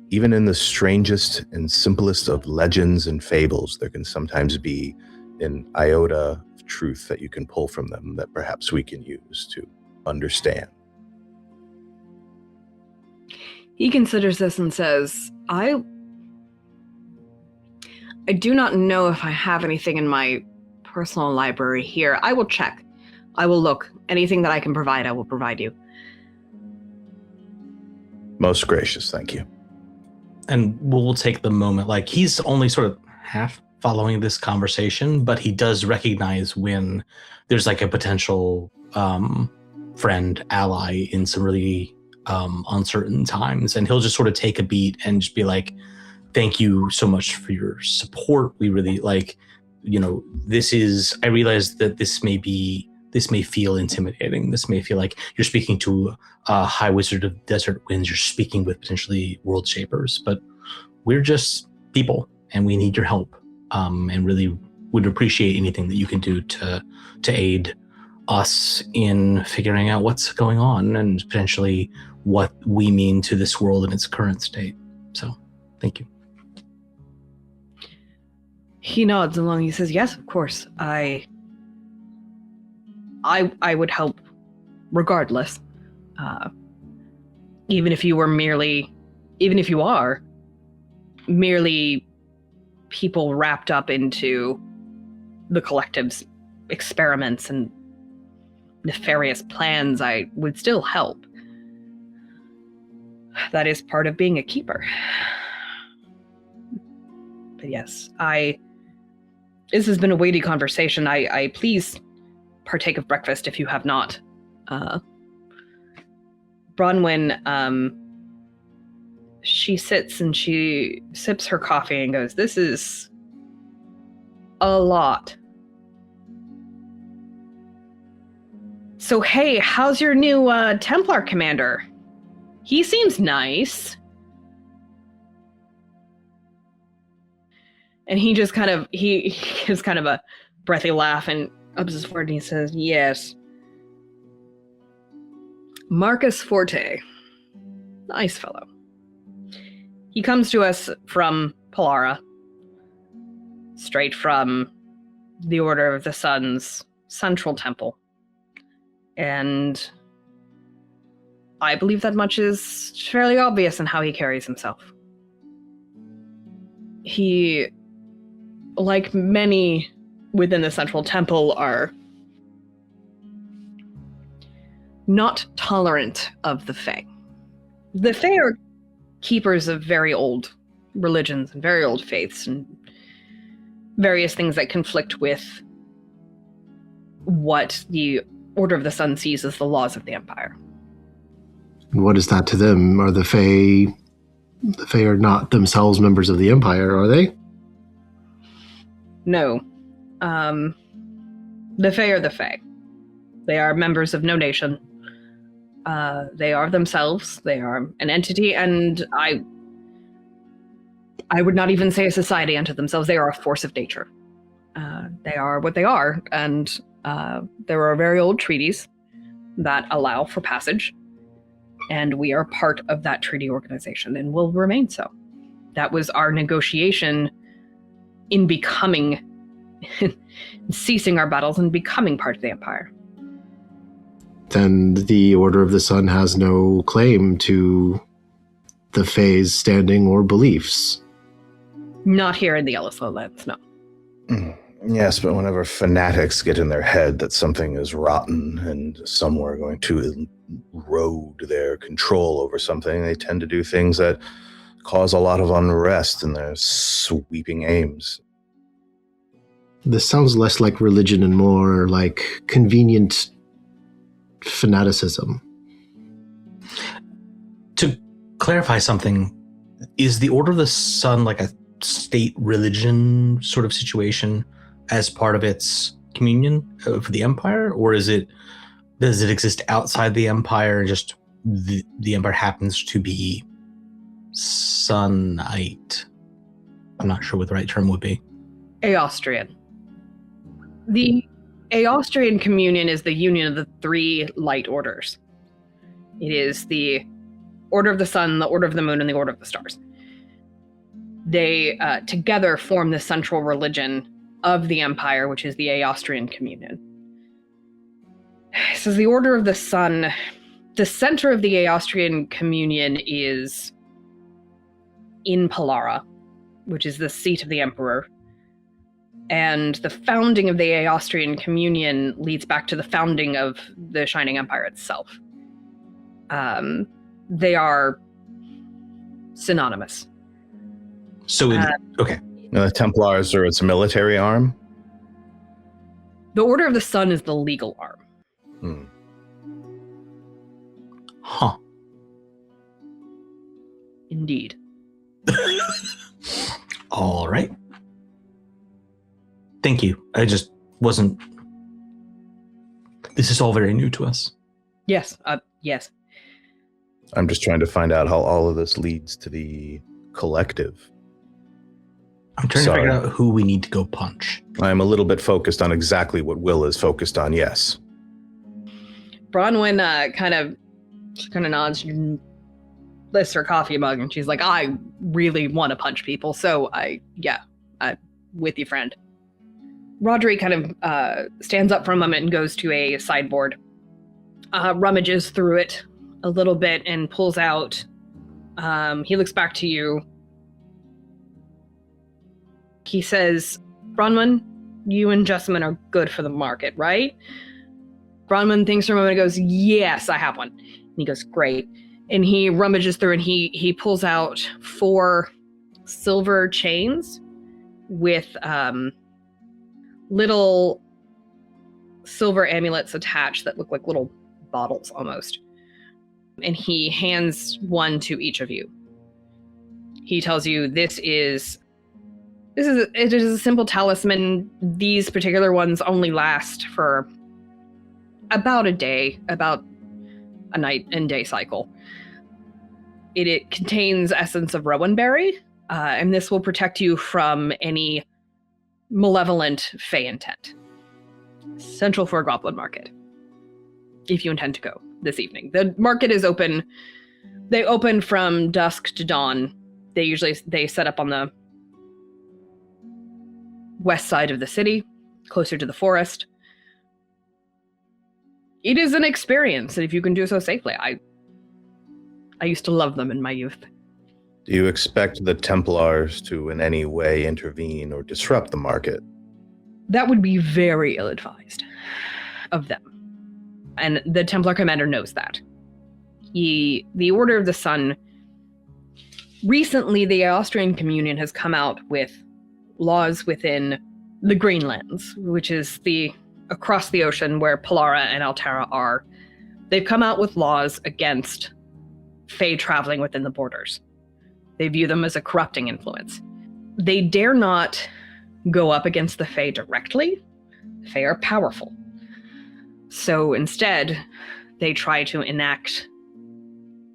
Even in the strangest and simplest of legends and fables, there can sometimes be an iota of truth that you can pull from them that perhaps we can use to understand. He considers this and says, I do not know if I have anything in my personal library here. I will check. I will look. Anything that I can provide, I will provide you. Most gracious, thank you. And we'll take the moment, like he's only sort of half following this conversation, but he does recognize when there's like a potential friend, ally in some really uncertain times. And he'll just sort of take a beat and just be like, thank you so much for your support. We really I realize that this may feel intimidating. This may feel like you're speaking to a high wizard of desert winds. You're speaking with potentially world shapers, but we're just people and we need your help. And really would appreciate anything that you can do to aid us in figuring out what's going on and potentially what we mean to this world in its current state. So thank you. He nods along. He says, yes, of course. I would help regardless. Even if you are merely people wrapped up into the collective's experiments and nefarious plans, I would still help. That is part of being a keeper. But yes, this has been a weighty conversation. I please partake of breakfast if you have not. Bronwyn, she sits and she sips her coffee and goes, this is a lot. So hey, how's your new Templar commander? He seems nice. And he just he gives kind of a breathy laugh and ups his forehead and he says, yes. Marcus Forte. Nice fellow. He comes to us from Polara, straight from the Order of the Sun's central temple. And I believe that much is fairly obvious in how he carries himself. He, like many within the central temple, are not tolerant of the Fae. The Fae are keepers of very old religions and very old faiths and various things that conflict with what the Order of the Sun sees as the laws of the Empire. What is that to them? Are the Fae are not themselves members of the Empire, are they? No. The Fae are the Fae. They are members of no nation. They are themselves. They are an entity, and I would not even say a society unto themselves. They are a force of nature. They are what they are, and there are very old treaties that allow for passage, and we are part of that treaty organization and will remain so. That was our negotiation in becoming, ceasing our battles and becoming part of the Empire. Then the Order of the Sun has no claim to the Fae's standing or beliefs. Not here in the Ellis Lowlands, no. Yes, but whenever fanatics get in their head that something is rotten and some are going to erode their control over something, they tend to do things that cause a lot of unrest in their sweeping aims. This sounds less like religion and more like convenient fanaticism. To clarify something, is the Order of the Sun like a state religion sort of situation as part of its communion for the Empire, or does it exist outside the Empire? Just the Empire happens to be Sunite. I'm not sure what the right term would be. Aostrian. The Aostrian communion is the union of the three light orders. It is the Order of the Sun, the Order of the Moon, and the Order of the Stars. They together form the central religion of the Empire, which is the Aostrian communion. So the Order of the Sun The center of the Austrian Communion is in Palara, which is the seat of the Emperor. And the founding of the Austrian Communion leads back to the founding of the Shining Empire itself. They are synonymous. So, okay. The Templars are its military arm? The Order of the Sun is the legal arm. Hmm. Huh. Indeed. All right. Thank you. I just wasn't... This is all very new to us. Yes, yes. I'm just trying to find out how all of this leads to the collective. I'm trying to figure out who we need to go punch. I'm a little bit focused on exactly what Will is focused on, yes. Bronwyn kind of nods, lifts her coffee mug, and she's like, I really want to punch people, so I'm with you, friend. Rodri kind of stands up for a moment and goes to a sideboard, rummages through it a little bit and pulls out, he looks back to you. He says, Bronwyn, you and Jessamine are good for the market, right? Bronwyn thinks for a moment and goes, yes, I have one. And he goes, great. And he rummages through and he pulls out 4 silver chains with little silver amulets attached that look like little bottles almost. And he hands one to each of you. He tells you it is a simple talisman. These particular ones only last for about a day, about a night and day cycle. It contains essence of rowanberry, and this will protect you from any malevolent fey intent. Central for a goblin market, if you intend to go this evening. The market is open. They open from dusk to dawn. They set up on the west side of the city, closer to the forest. It is an experience, and if you can do so safely, I used to love them in my youth. Do you expect the Templars to in any way intervene or disrupt the market? That would be very ill-advised of them. And the Templar commander knows that. The Order of the Sun, recently the Austrian Communion has come out with laws within the Greenlands, which is across the ocean where Palara and Altera are. They've come out with laws against Fey traveling within the borders. They view them as a corrupting influence. They dare not go up against the Fey directly. The Fey are powerful. So instead, they try to enact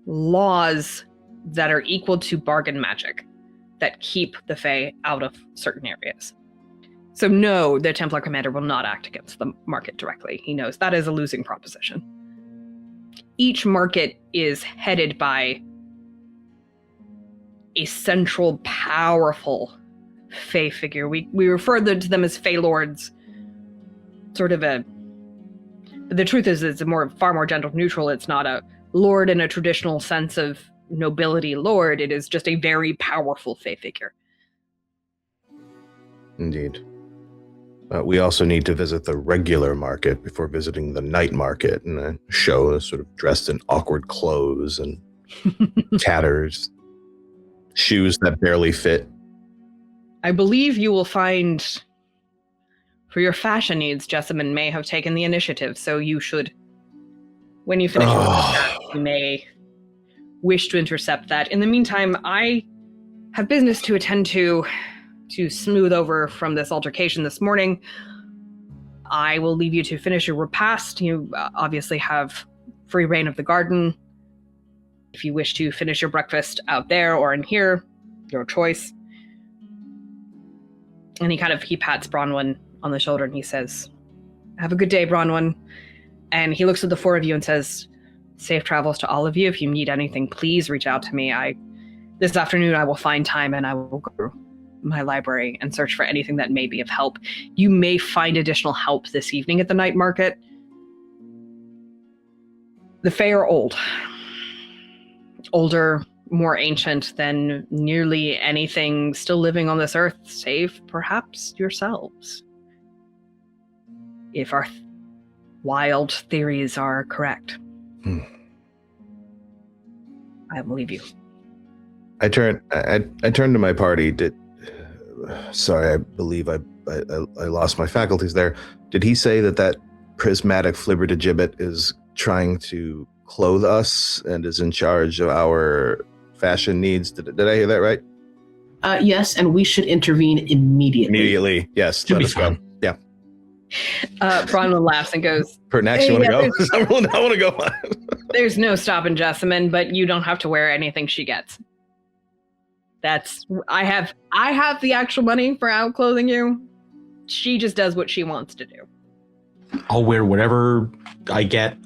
laws that are equal to bargain magic that keep the Fey out of certain areas. So no, the Templar commander will not act against the market directly. He knows that is a losing proposition. Each market is headed by a central, powerful Fey figure. We refer to them as Fey Lords. The truth is, it's far more gender neutral. It's not a lord in a traditional sense of nobility lord. It is just a very powerful Fey figure. Indeed. But we also need to visit the regular market before visiting the night market, and a show sort of dressed in awkward clothes and tatters, shoes that barely fit. I believe you will find, for your fashion needs, Jessamine may have taken the initiative, so you should, when you finish with that, you may wish to intercept that. In the meantime, I have business to attend to smooth over from this altercation this morning. I will leave you to finish your repast. You obviously have free reign of the garden. If you wish to finish your breakfast out there or in here, your choice. And he pats Bronwyn on the shoulder and he says, have a good day, Bronwyn. And he looks at the 4 of you and says, safe travels to all of you. If you need anything, please reach out to me. This afternoon I will find time and I will go through my library and search for anything that may be of help. You may find additional help this evening at the night market. The Fae are old. Older, more ancient than nearly anything still living on this earth, save perhaps yourselves. If our wild theories are correct. I believe you. I turn to my party. Sorry, I believe I lost my faculties there. Did he say that prismatic flibbertigibbet is trying to clothe us and is in charge of our fashion needs? Did I hear that right? Yes, and we should intervene immediately. Immediately, yes. Should Let be us go. fine. Yeah. Bronwyn laughs and goes, Pertinax, Hey, you want to yeah, go? I want to go. there's no stopping Jessamine, but you don't have to wear anything she gets. I have the actual money for outclothing you. She just does what she wants to do. I'll wear whatever I get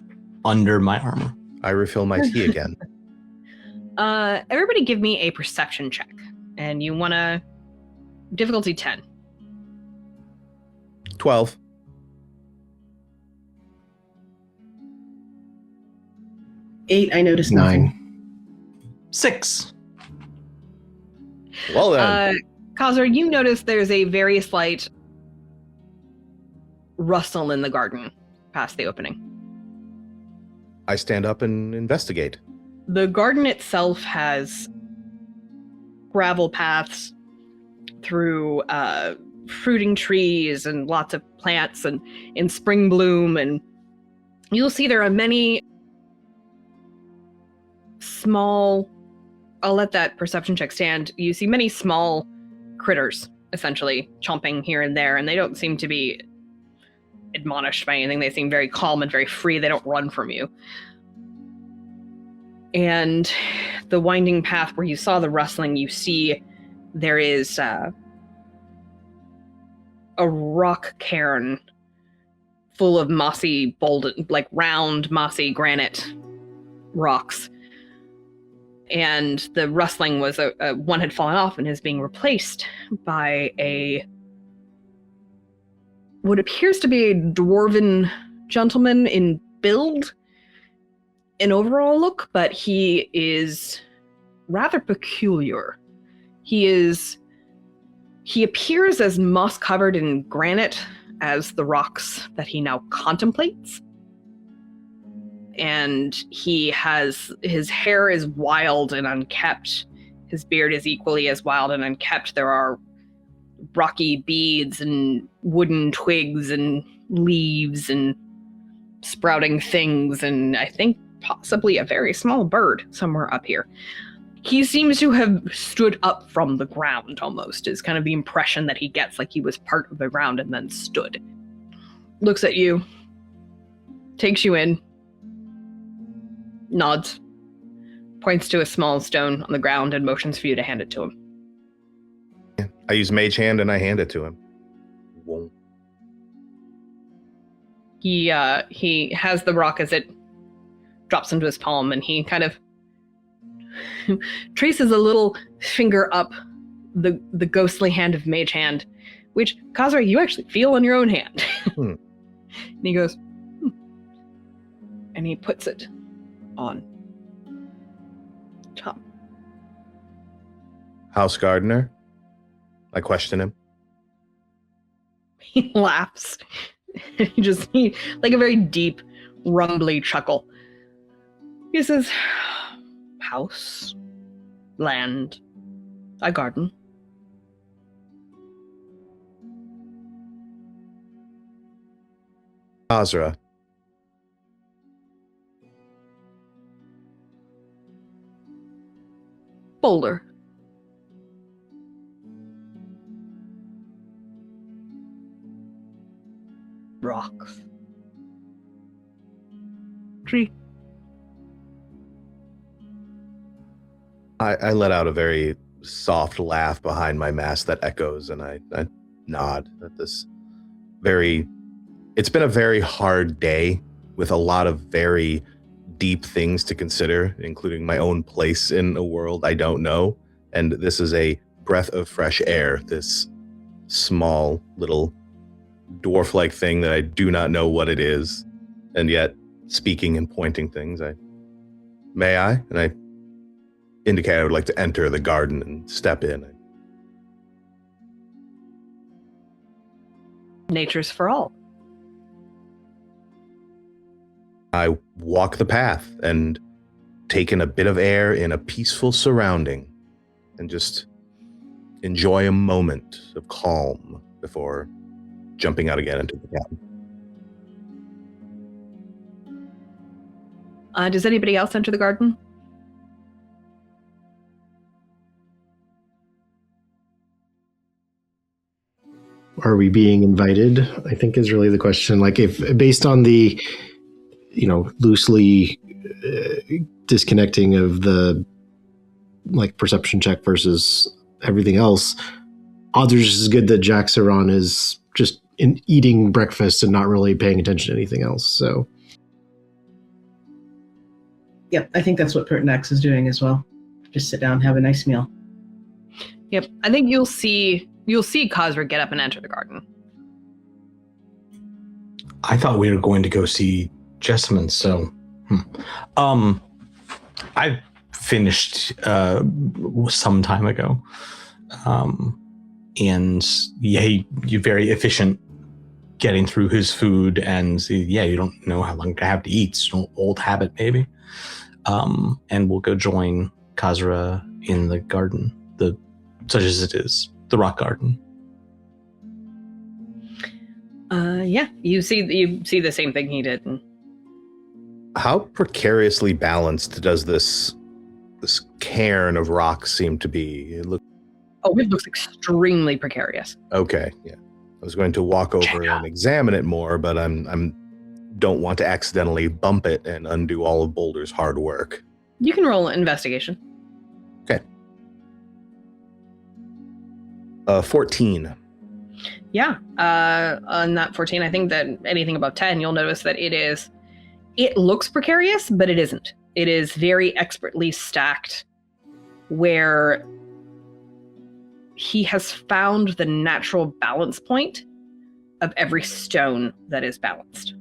under my armor. I refill my tea again. Everybody give me a perception check. And you want to... difficulty 10. 12. 8, I noticed nothing. 9. 6. Well then. Kazzra, you notice there's a very slight rustle in the garden past the opening. I stand up and investigate. The garden itself has gravel paths through fruiting trees and lots of plants and in spring bloom, and you'll see there are many small, I'll let that perception check stand. You see many small critters essentially chomping here and there, and they don't seem to be admonished by anything. They seem very calm and very free. They don't run from you. And the winding path where you saw the rustling, you see there is a rock cairn full of mossy, like round, mossy granite rocks. And the rustling was one had fallen off and is being replaced by what appears to be a dwarven gentleman in build, an overall look, but he is rather peculiar. He appears as moss covered in granite as the rocks that he now contemplates. And his hair is wild and unkept. His beard is equally as wild and unkept. There are rocky beads and wooden twigs and leaves and sprouting things, and I think possibly a very small bird somewhere up here. He seems to have stood up from the ground almost, is kind of the impression that he gets, like he was part of the ground and then stood. Looks at you, takes you in, nods, points to a small stone on the ground and motions for you to hand it to him. I use Mage Hand and I hand it to him. Whoa. He has the rock as it drops into his palm, and he kind of traces a little finger up the ghostly hand of Mage Hand, which, Kazzra, you actually feel on your own hand. And he goes, and he puts it on top. House Gardener? I question him. He laughs. He like a very deep, rumbly chuckle. He says, house, land, a garden. Kazzra. Boulder. Rocks. Tree. I let out a very soft laugh behind my mask that echoes, and I nod at this it's been a very hard day with a lot of very deep things to consider, including my own place in a world I don't know. And this is a breath of fresh air, this small little dwarf-like thing that I do not know what it is. And yet speaking and pointing things. May I? And I indicate I would like to enter the garden and step in. Nature's for all. I walk the path and take in a bit of air in a peaceful surrounding and just enjoy a moment of calm before jumping out again into the cabin. Does anybody else enter the garden? Are we being invited? I think is really the question. Like, if based on the, loosely disconnecting of the perception check versus everything else, odds are just as good that Jaxiron is just eating breakfast and not really paying attention to anything else. So, Yep, I think that's what Pertinax is doing as well. Just sit down, have a nice meal. Yep, I think you'll see Kazzra get up and enter the garden. I thought we were going to go see Jessamine, so I finished some time ago. And yeah, you're very efficient getting through his food, and you don't know how long to have to eat. It's an old habit, maybe. And we'll go join Kazzra in the garden, such as it is, the rock garden. You see the same thing he did. How precariously balanced does this cairn of rocks seem to be? It looks extremely precarious. Okay, yeah. I was going to walk over and examine it more, but I'm don't want to accidentally bump it and undo all of Boulder's hard work. You can roll an investigation. Okay. 14. Yeah. On that 14, I think that anything above 10, you'll notice that it looks precarious, but it isn't. It is very expertly stacked, where he has found the natural balance point of every stone that is balanced.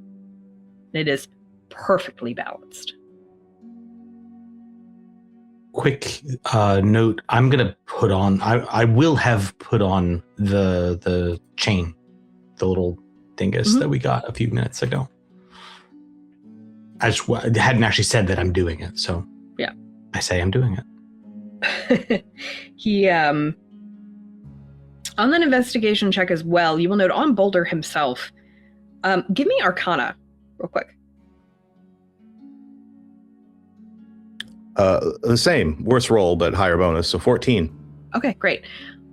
It is perfectly balanced. Quick note, I'm going to put on, I will have put on the chain, the little dingus that we got a few minutes ago. I hadn't actually said that I'm doing it, so yeah, I say I'm doing it. He, on that investigation check as well, you will note on Boulder himself, give me Arcana real quick. The same, worse roll, but higher bonus, so 14. Okay, great.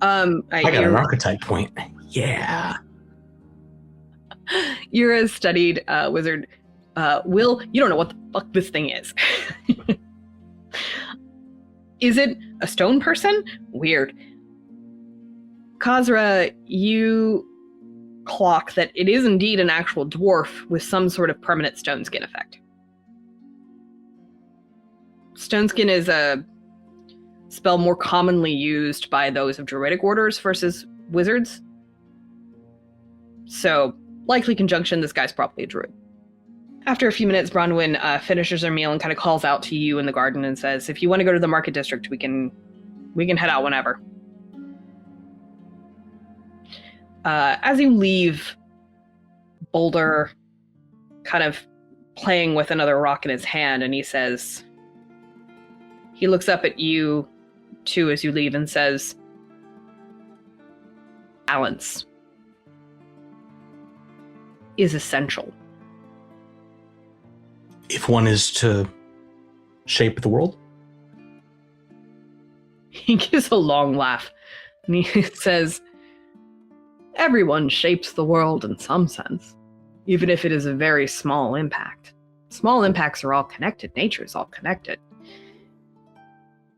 I got an archetype point. Yeah. You're a studied wizard. Will, you don't know what the fuck this thing is. Is it a stone person? Weird. Kazzra, you clock that it is indeed an actual dwarf with some sort of permanent stone skin effect. Stone skin is a spell more commonly used by those of druidic orders versus wizards. So, likely conjunction, this guy's probably a druid. After a few minutes, Bronwyn finishes her meal and kind of calls out to you in the garden and says, if you want to go to the market district, we can head out whenever. As you leave, Boulder kind of playing with another rock in his hand, and he looks up at you too as you leave and says, balance is essential. If one is to shape the world? He gives a long laugh and he says, everyone shapes the world in some sense, even if it is a very small impact. Small impacts are all connected. Nature is all connected.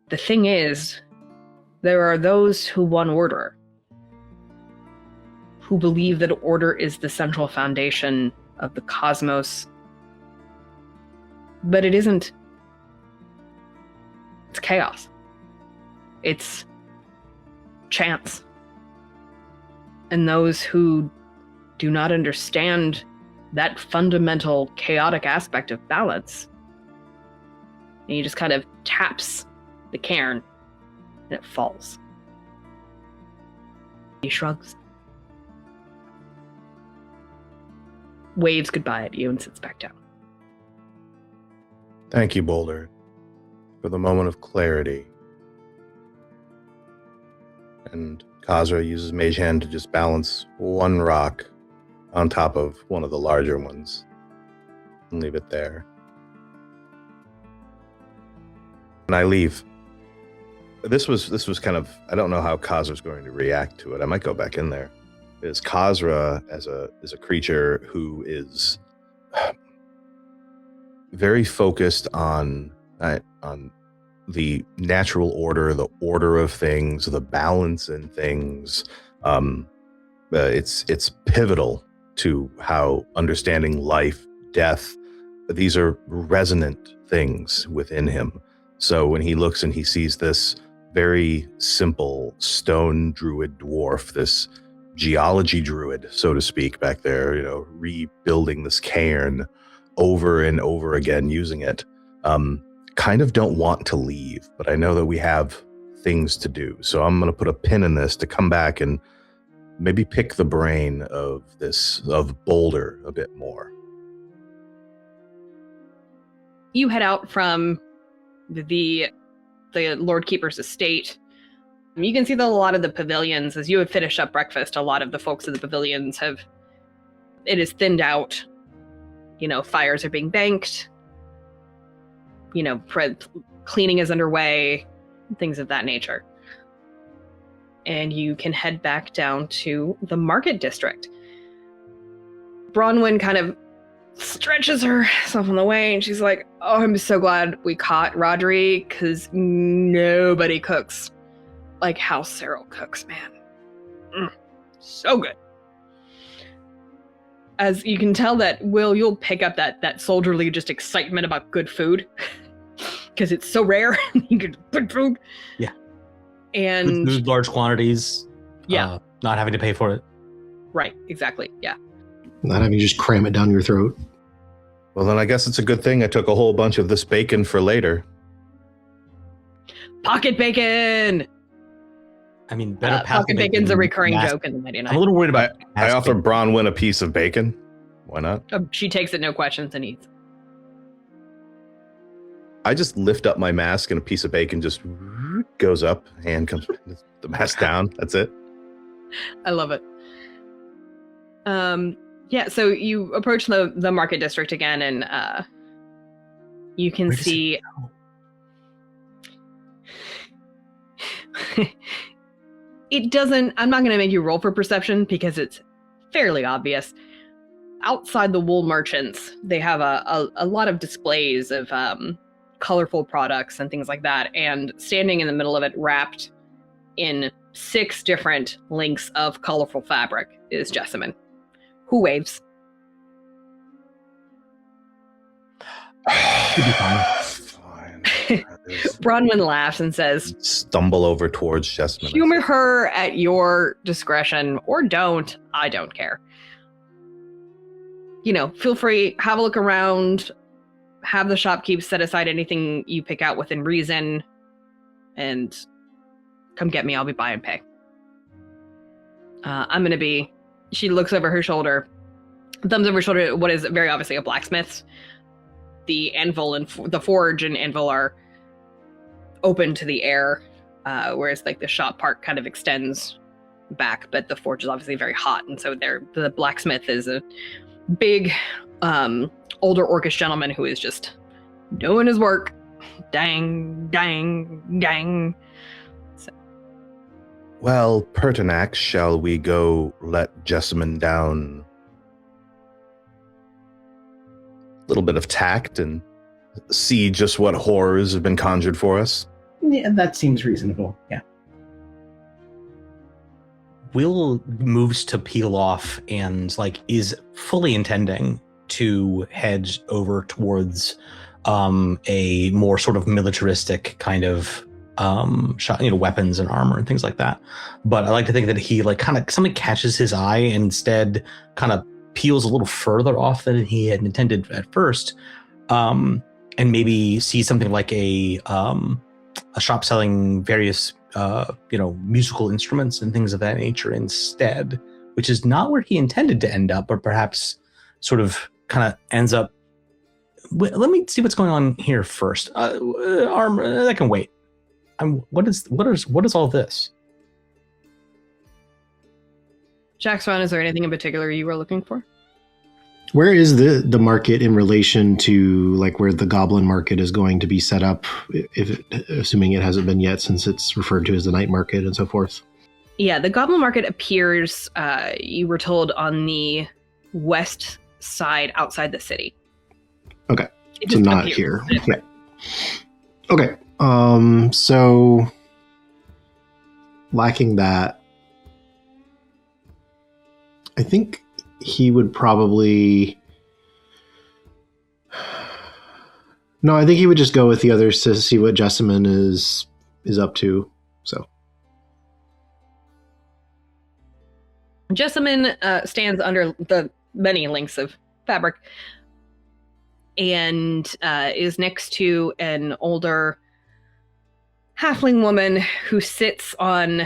The thing is, there are those who want order, who believe that order is the central foundation of the cosmos. But it isn't. It's chaos. It's chance. And those who do not understand that fundamental chaotic aspect of balance. And he just kind of taps the cairn, and it falls. He shrugs, waves goodbye at you, and sits back down. Thank you, Boulder, for the moment of clarity. And Kazzra uses Mage Hand to just balance one rock on top of one of the larger ones and leave it there. And I leave. This was kind of, I don't know how Kazzra's going to react to it. I might go back in there. Because Kazzra as a creature who is very focused on the natural order, the order of things, the balance in things. It's pivotal to how understanding life, death, these are resonant things within him. So when he looks and he sees this very simple stone druid dwarf, this geology druid, so to speak, back there, rebuilding this cairn over and over again, using it, kind of don't want to leave, but I know that we have things to do. So I'm going to put a pin in this to come back and maybe pick the brain of Boulder a bit more. You head out from the Lord Keeper's estate. You can see that a lot of the pavilions, as you have finished up breakfast, a lot of the folks in the pavilions it is thinned out. Fires are being banked. Cleaning is underway, things of that nature. And you can head back down to the market district. Bronwyn kind of stretches herself on the way, and she's like, "Oh, I'm so glad we caught Rodri, because nobody cooks like how Cyril cooks, man. So good." As you can tell that, Will, you'll pick up that soldierly just excitement about good food, because it's so rare. You get good food. Yeah. And food, large quantities. Yeah. Not having to pay for it. Right, exactly. Yeah. Not having to just cram it down your throat. Well, then I guess it's a good thing I took a whole bunch of this bacon for later. Pocket bacon! I mean, better pocket bacon's a recurring joke in the Mighty Nine. I'm a little worried about I offer Bronwyn a piece of bacon. Why not? She takes it, no questions, and eats. I just lift up my mask and a piece of bacon just goes up, hand comes, the mask down. That's it. I love it. Yeah, so you approach the market district again, and you can see it doesn't. I'm not going to make you roll for perception because it's fairly obvious. Outside the wool merchants, they have a lot of displays of colorful products and things like that, and standing in the middle of it, wrapped in 6 different links of colorful fabric, is Jessamine, who waves. Should be fine. Bronwyn laughs and says, "Stumble over towards Jessamine. Humor her at your discretion, or don't. I don't care. Feel free, have a look around, have the shopkeep set aside anything you pick out within reason, and come get me. I'll be by and pay. I'm going to be..." She looks over her shoulder, thumbs over her shoulder at what is very obviously a blacksmith's. The anvil and the forge and anvil are open to the air, whereas the shop part kind of extends back, but the forge is obviously very hot, and so the blacksmith is a big older orcish gentleman who is just doing his work. Dang, dang, dang. So. Well, Pertinax, shall we go let Jessamine down a little bit of tact and see just what horrors have been conjured for us? Yeah, that seems reasonable. Yeah. Will moves to peel off and is fully intending to head over towards a more sort of militaristic kind of weapons and armor and things like that. But I like to think that he something catches his eye and instead kind of peels a little further off than he had intended at first, and maybe see something like a shop selling various musical instruments and things of that nature instead, which is not where he intended to end up, but perhaps sort of kind of ends up. Let me see what's going on here first. That can wait. What is all this? Jaxiron, is there anything in particular you were looking for? Where is the market in relation to like where the goblin market is going to be set up, assuming it hasn't been yet, since it's referred to as the night market and so forth? Yeah, the goblin market appears, you were told, on the west side outside the city. Okay, It so just not appears. here. Yeah. Okay, so lacking that, I think he would probably... No, I think he would just go with the others to see what Jessamine is up to. So Jessamine stands under the many links of fabric and is next to an older halfling woman who sits on...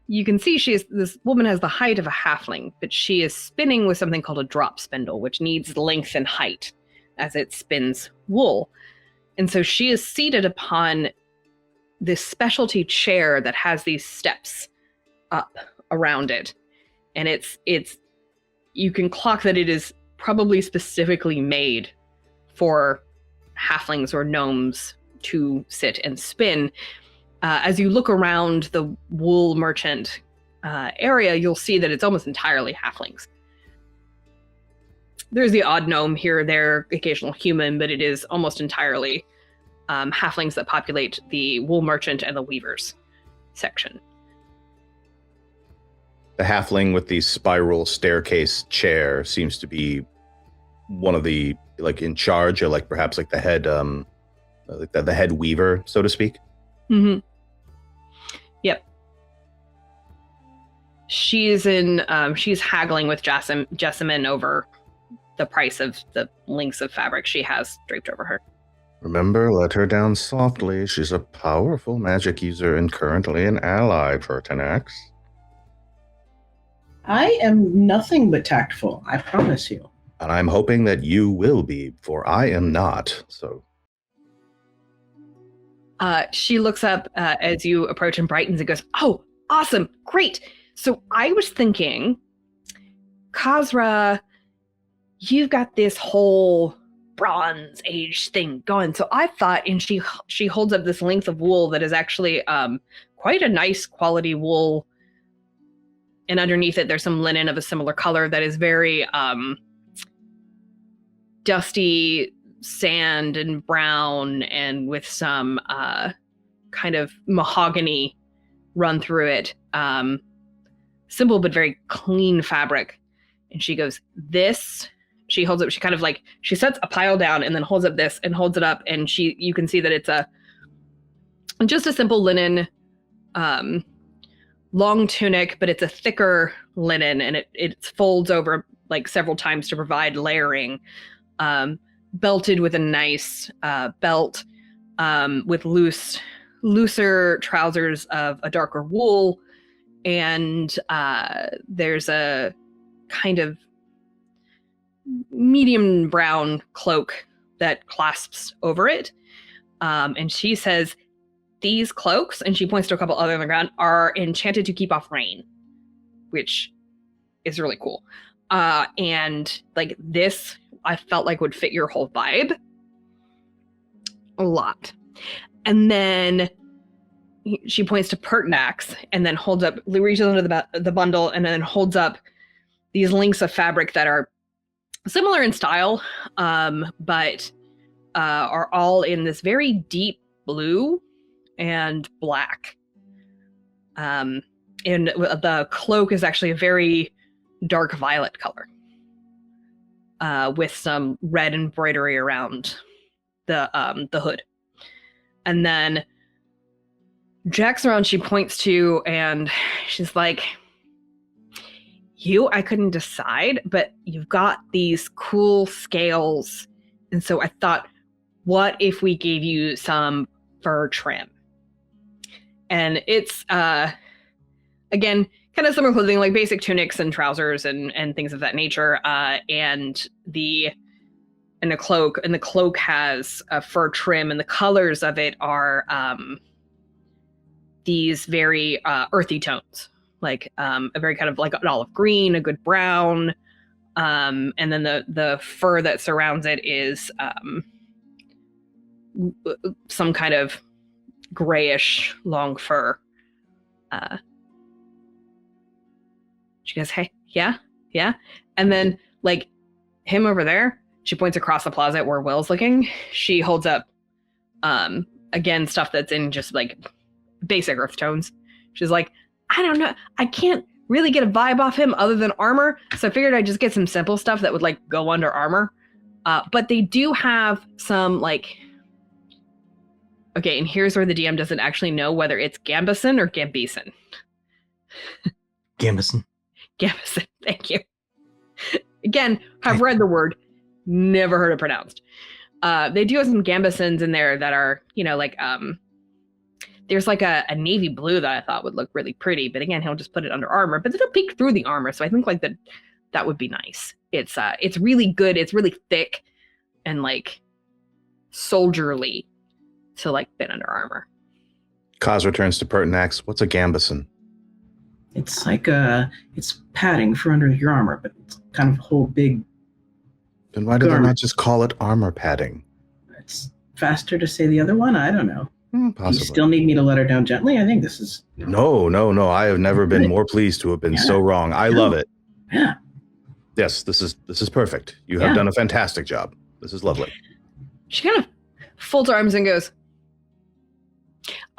You can see this woman has the height of a halfling, but she is spinning with something called a drop spindle, which needs length and height as it spins wool. And so she is seated upon this specialty chair that has these steps up around it. And it's you can clock that it is probably specifically made for halflings or gnomes to sit and spin. As you look around the wool merchant area, you'll see that it's almost entirely halflings. There's the odd gnome here or there, occasional human, but it is almost entirely halflings that populate the wool merchant and the weavers section. The halfling with the spiral staircase chair seems to be one of the, like, in charge, or like perhaps like the head, like the head weaver, so to speak. Mm-hmm. Yep. She's haggling with Jessamine over the price of the links of fabric she has draped over her. Remember, let her down softly. She's a powerful magic user and currently an ally, Pertinax. I am nothing but tactful, I promise you. And I'm hoping that you will be, for I am not, so... She looks up as you approach and brightens and goes, "Oh, awesome, great. So I was thinking, Kazzra, you've got this whole Bronze Age thing going. So I thought," and she holds up this length of wool that is actually quite a nice quality wool. And underneath it, there's some linen of a similar color that is very dusty, sand and brown, and with some kind of mahogany run through it. Simple but very clean fabric. And she goes, "This," she holds up, she sets a pile down and then holds up this and holds it up, and you can see that it's just a simple linen long tunic, but it's a thicker linen, and it folds over like several times to provide layering. Belted with a nice belt, with looser trousers of a darker wool, and there's a kind of medium brown cloak that clasps over it. And she says, "These cloaks," and she points to a couple other on the ground, "are enchanted to keep off rain," which is really cool. And like this, I felt like would fit your whole vibe a lot. And then she points to Pertinax and then reaches under the bundle and then holds up these links of fabric that are similar in style, but are all in this very deep blue and black. And the cloak is actually a very dark violet color, with some red embroidery around the hood. And then Jaxiron she points to, and she's like, you, I couldn't decide, but you've got these cool scales. And so I thought, what if we gave you some fur trim? And it's, again, kind of similar clothing, like basic tunics and trousers and things of that nature. And a cloak, and the cloak has a fur trim, and the colors of it are these very earthy tones, like a very kind of like an olive green, a good brown, and then the fur that surrounds it is some kind of grayish long fur. She goes, hey, yeah, and then like him over there. She points across the plaza where Will's looking. She holds up, again, stuff that's in just like basic earth tones. She's like, I don't know. I can't really get a vibe off him other than armor. So I figured I'd just get some simple stuff that would like go under armor. But they do have some like, okay, and here's where the DM doesn't actually know whether it's Gambison or Gambison. Gambison. Gambison, thank you. Again, I've read the word. Never heard it pronounced. They do have some gambesons in there that are, like, there's like a navy blue that I thought would look really pretty, but again, he'll just put it under armor, but it'll peek through the armor. So I think like that would be nice. It's really good. It's really thick and like soldierly to like fit under armor. Kazzra turns to Pertinax. What's a gambison? It's like it's padding for under your armor, but it's kind of a whole big. Then why do they not just call it armor padding? It's faster to say the other one. I don't know. Possibly. You still need me to let her down gently? I think this is... No. I have never been more pleased to have been so wrong. I love it. Yeah. Yes, this is perfect. You have done a fantastic job. This is lovely. She kind of folds her arms and goes,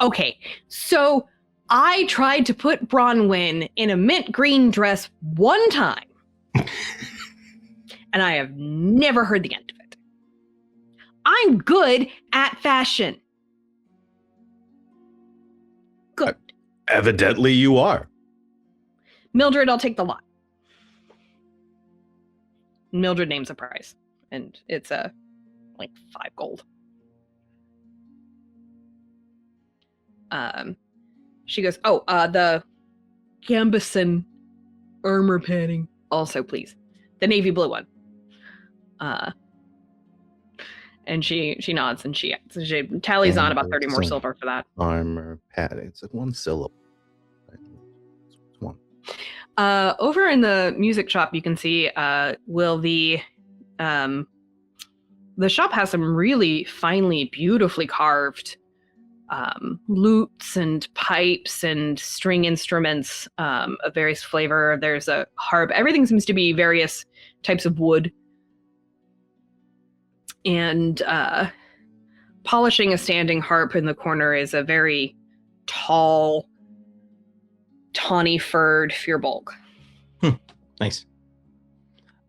okay, so I tried to put Bronwyn in a mint green dress one time. And I have never heard the end of it. I'm good at fashion. Good. Evidently you are. Mildred, I'll take the lot. Mildred names a price, and it's like 5 gold. She goes, the Gambison armor padding also, please. The navy blue one. And she nods and she tallies on about 30 more silver for that. Armor padding. It's like one syllable. It's one. Over in the music shop, you can see Will, the shop has some really finely, beautifully carved lutes and pipes and string instruments of various flavor. There's a harp. Everything seems to be various types of wood. And polishing a standing harp in the corner is a very tall, tawny-furred Firbolg. Nice.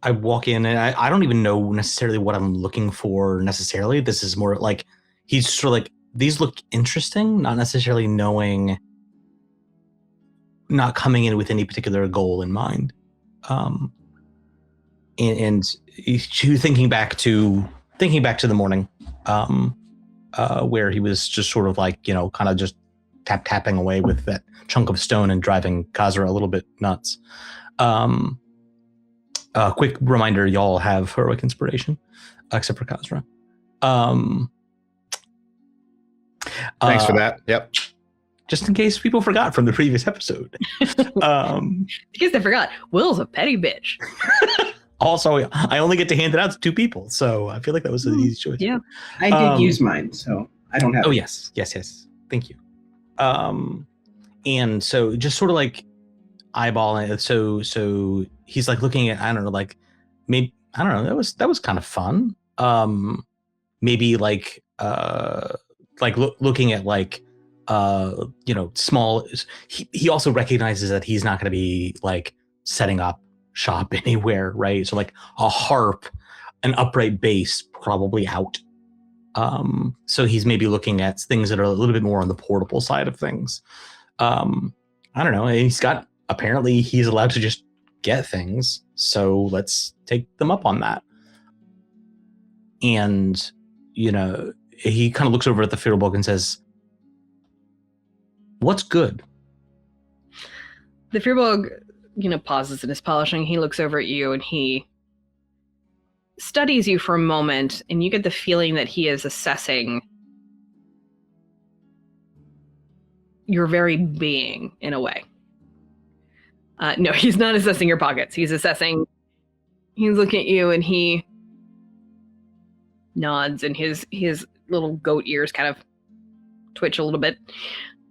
I walk in and I don't even know necessarily what I'm looking for necessarily. This is more like he's sort of like, these look interesting, not necessarily knowing, not coming in with any particular goal in mind. And thinking back to the morning, where he was just sort of like, kind of just tapping away with that chunk of stone and driving Kazzra a little bit nuts. Quick reminder, y'all have heroic inspiration, except for Kazzra. Thanks for that. Yep. Just in case people forgot from the previous episode. Because they forgot, Will's a petty bitch. Also, I only get to hand it out to 2 people, so I feel like that was an easy choice. Yeah. I did use mine, so I don't have Oh, yes. Thank you. And so just sort of like eyeballing it. So he's like looking at, I don't know, like maybe, I don't know, that was kind of fun. Maybe like looking at like, small, he also recognizes that he's not going to be like setting up shop anywhere, right? So like a harp, an upright bass, probably out. So he's maybe looking at things that are a little bit more on the portable side of things. I don't know. And apparently he's allowed to just get things, so let's take them up on that. And, you know, he kind of looks over at the Firbolg and says, what's good? The Firbolg, you know, pauses in his polishing. He looks over at you and he studies you for a moment, and you get the feeling that he is assessing your very being in a way. No, he's not assessing your pockets. He's looking at you and he nods and his little goat ears kind of twitch a little bit.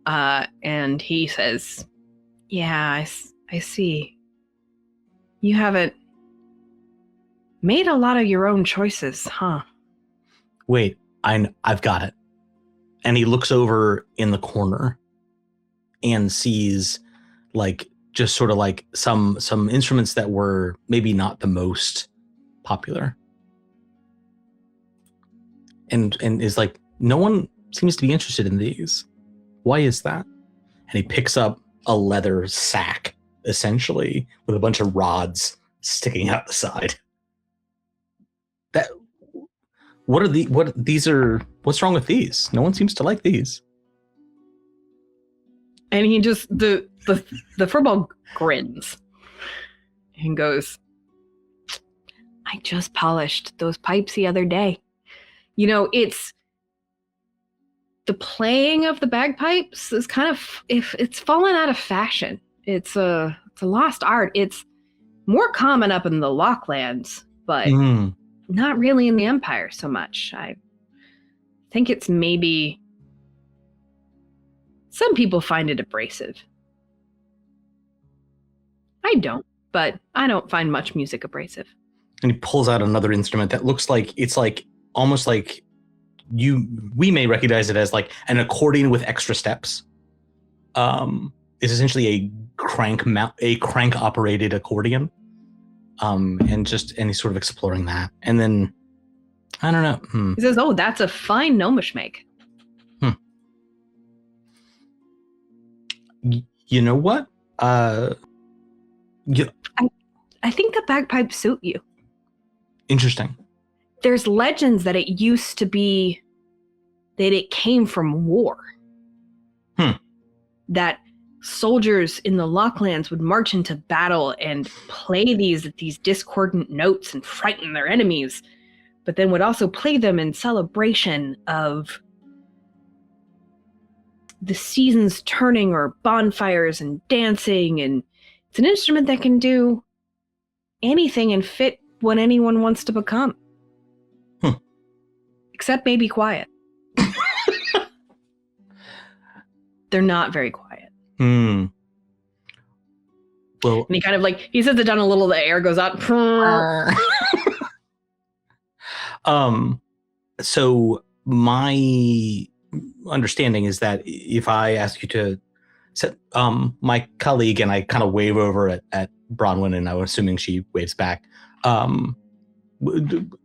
And he says, yeah, I see. You haven't made a lot of your own choices, huh? Wait, I've got it. And he looks over in the corner and sees like just sort of like some instruments that were maybe not the most popular. And is like, no one seems to be interested in these. Why is that? And he picks up a leather sack, essentially, with a bunch of rods sticking out the side. What's wrong with these? No one seems to like these. And he just, the Firbolg grins and goes, I just polished those pipes the other day. You know, it's the playing of the bagpipes is kind of, if it's fallen out of fashion. It's a lost art. It's more common up in the Lochlands, but not really in the Empire so much. I think it's maybe, some people find it abrasive. I don't, but I don't find much music abrasive. And he pulls out another instrument that looks like, it's like almost like we may recognize it as like an accordion with extra steps. It's essentially a crank operated accordion. And he's sort of exploring that. And then, I don't know. He says, oh, that's a fine gnomish make. You know what? I think the bagpipes suit you. Interesting. There's legends that it used to be that it came from war. That soldiers in the Lochlands would march into battle and play these discordant notes and frighten their enemies, but then would also play them in celebration of the seasons turning or bonfires and dancing. And it's an instrument that can do anything and fit what anyone wants to become. Except maybe quiet. They're not very quiet. Well, and he kind of like, he sets it down a little, the air goes out. So my understanding is that if I ask you to set my colleague, and I kind of wave over at Bronwyn, and I'm assuming she waves back,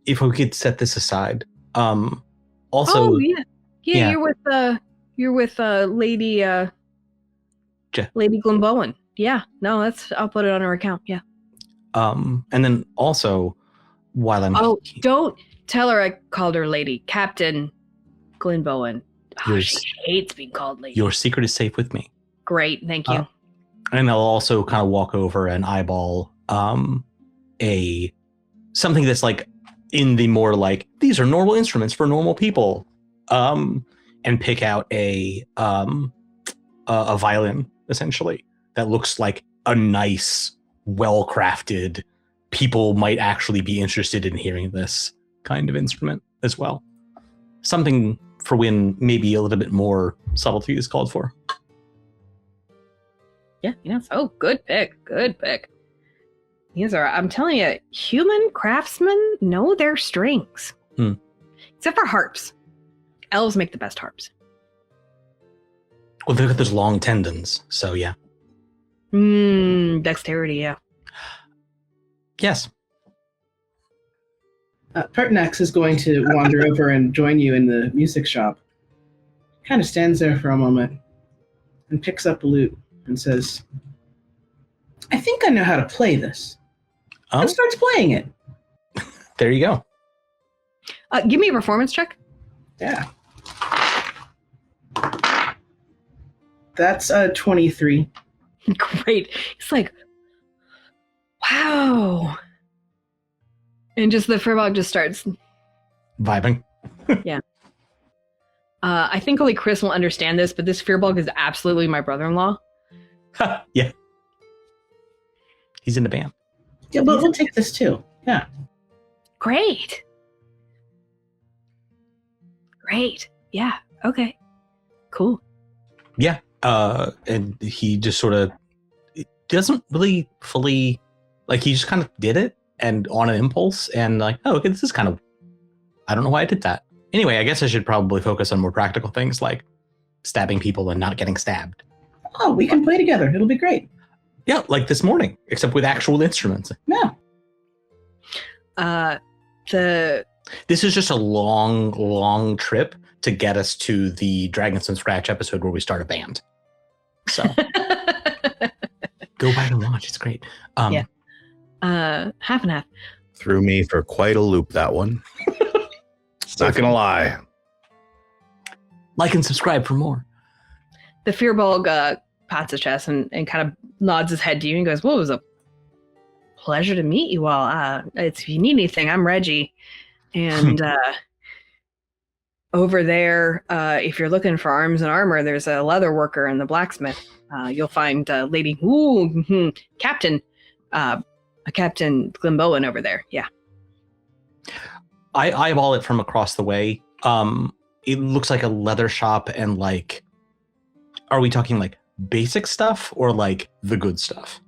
if we could set this aside. Also, yeah. You're with Lady Lady Glimbowen. Yeah, no, I'll put it on her account. Yeah. And then also, while I'm don't tell her I called her Lady Captain Glimbowen. She hates being called Lady. Your secret is safe with me. Great, thank you. And I'll also kind of walk over and eyeball something that's like in the more like, these are normal instruments for normal people, and pick out a violin, essentially, that looks like a nice, well-crafted, people might actually be interested in hearing this kind of instrument as well. Something for when maybe a little bit more subtlety is called for. Yeah, good pick. These are, I'm telling you, human craftsmen know their strings. Except for harps. Elves make the best harps. Well, they've got those long tendons, so yeah. Dexterity, yeah. Yes. Pertinax is going to wander over and join you in the music shop. Kind of stands there for a moment and picks up a lute and says, I think I know how to play this. Oh, And starts playing it. there you go. Give me a performance check. Yeah. That's 23. Great. It's like, wow. And just the Firbolg just starts. Vibing. I think only Chris will understand this, but this Firbolg is absolutely my brother-in-law. Yeah. He's in the band. Yeah, but we'll take this too. Yeah. Great. Yeah. Okay. Cool. Yeah. And he just sort of doesn't really fully, like, he just kind of did it and on an impulse and like, oh, okay, this is kind of, I don't know why I did that. Anyway, I guess I should probably focus on more practical things like stabbing people and not getting stabbed. Oh, we can play together. It'll be great. Yeah, like this morning, except with actual instruments. Yeah. This is just a long trip to get us to the Dragons from Scratch episode where we start a band. So go back and watch. It's great. Yeah. Half and half. Threw me for quite a loop, that one. Not gonna lie. Like and subscribe for more. The Firbolg pats his chest and kind of nods his head to you and goes, well, it was a pleasure to meet you all. If you need anything, I'm Reggie. And over there, if you're looking for arms and armor, there's a leather worker and the blacksmith. You'll find Lady Captain Captain Glimbowen over there. Yeah. I eyeball it from across the way. It looks like a leather shop and like, are we talking like basic stuff or like the good stuff?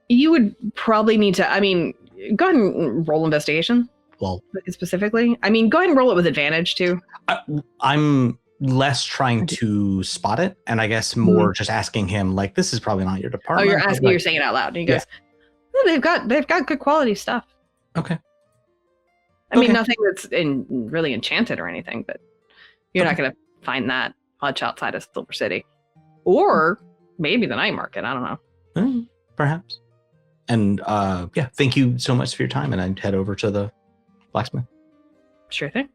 You would probably need to, go ahead and roll investigation. Well, specifically. Go ahead and roll it with advantage too. I'm less trying to spot it, and I guess more just asking him like, this is probably not your department. Oh, you're asking, like, you're saying it out loud. And he goes, they've got good quality stuff. Okay. Nothing that's really enchanted or anything, but you're not going to find that much outside of Silver City. Or maybe the night market. I don't know. Perhaps. And thank you so much for your time. And I'd head over to the blacksmith. Sure thing.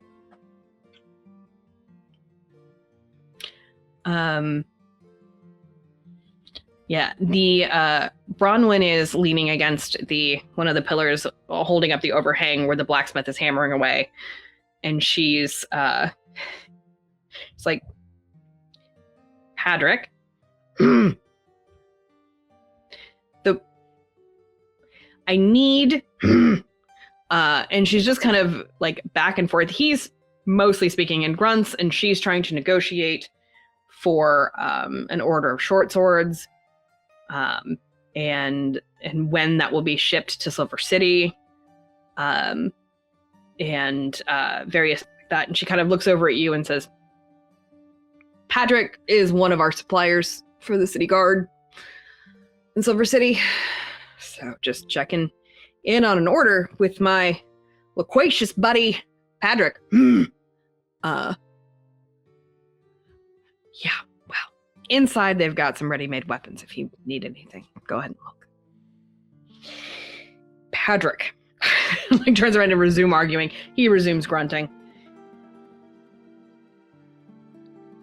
The Bronwyn is leaning against one of the pillars, holding up the overhang where the blacksmith is hammering away, and she's it's like, Padrick, I need and she's just kind of like back and forth. He's mostly speaking in grunts, and she's trying to negotiate for an order of short swords, and when that will be shipped to Silver City, and various like that. And she kind of looks over at you and says, Padrick is one of our suppliers for the city guard in Silver City, so just checking in on an order with my loquacious buddy Padrick. Yeah, well, inside they've got some ready-made weapons if you need anything. Go ahead and look. Padrick like turns around to resume arguing. He resumes grunting.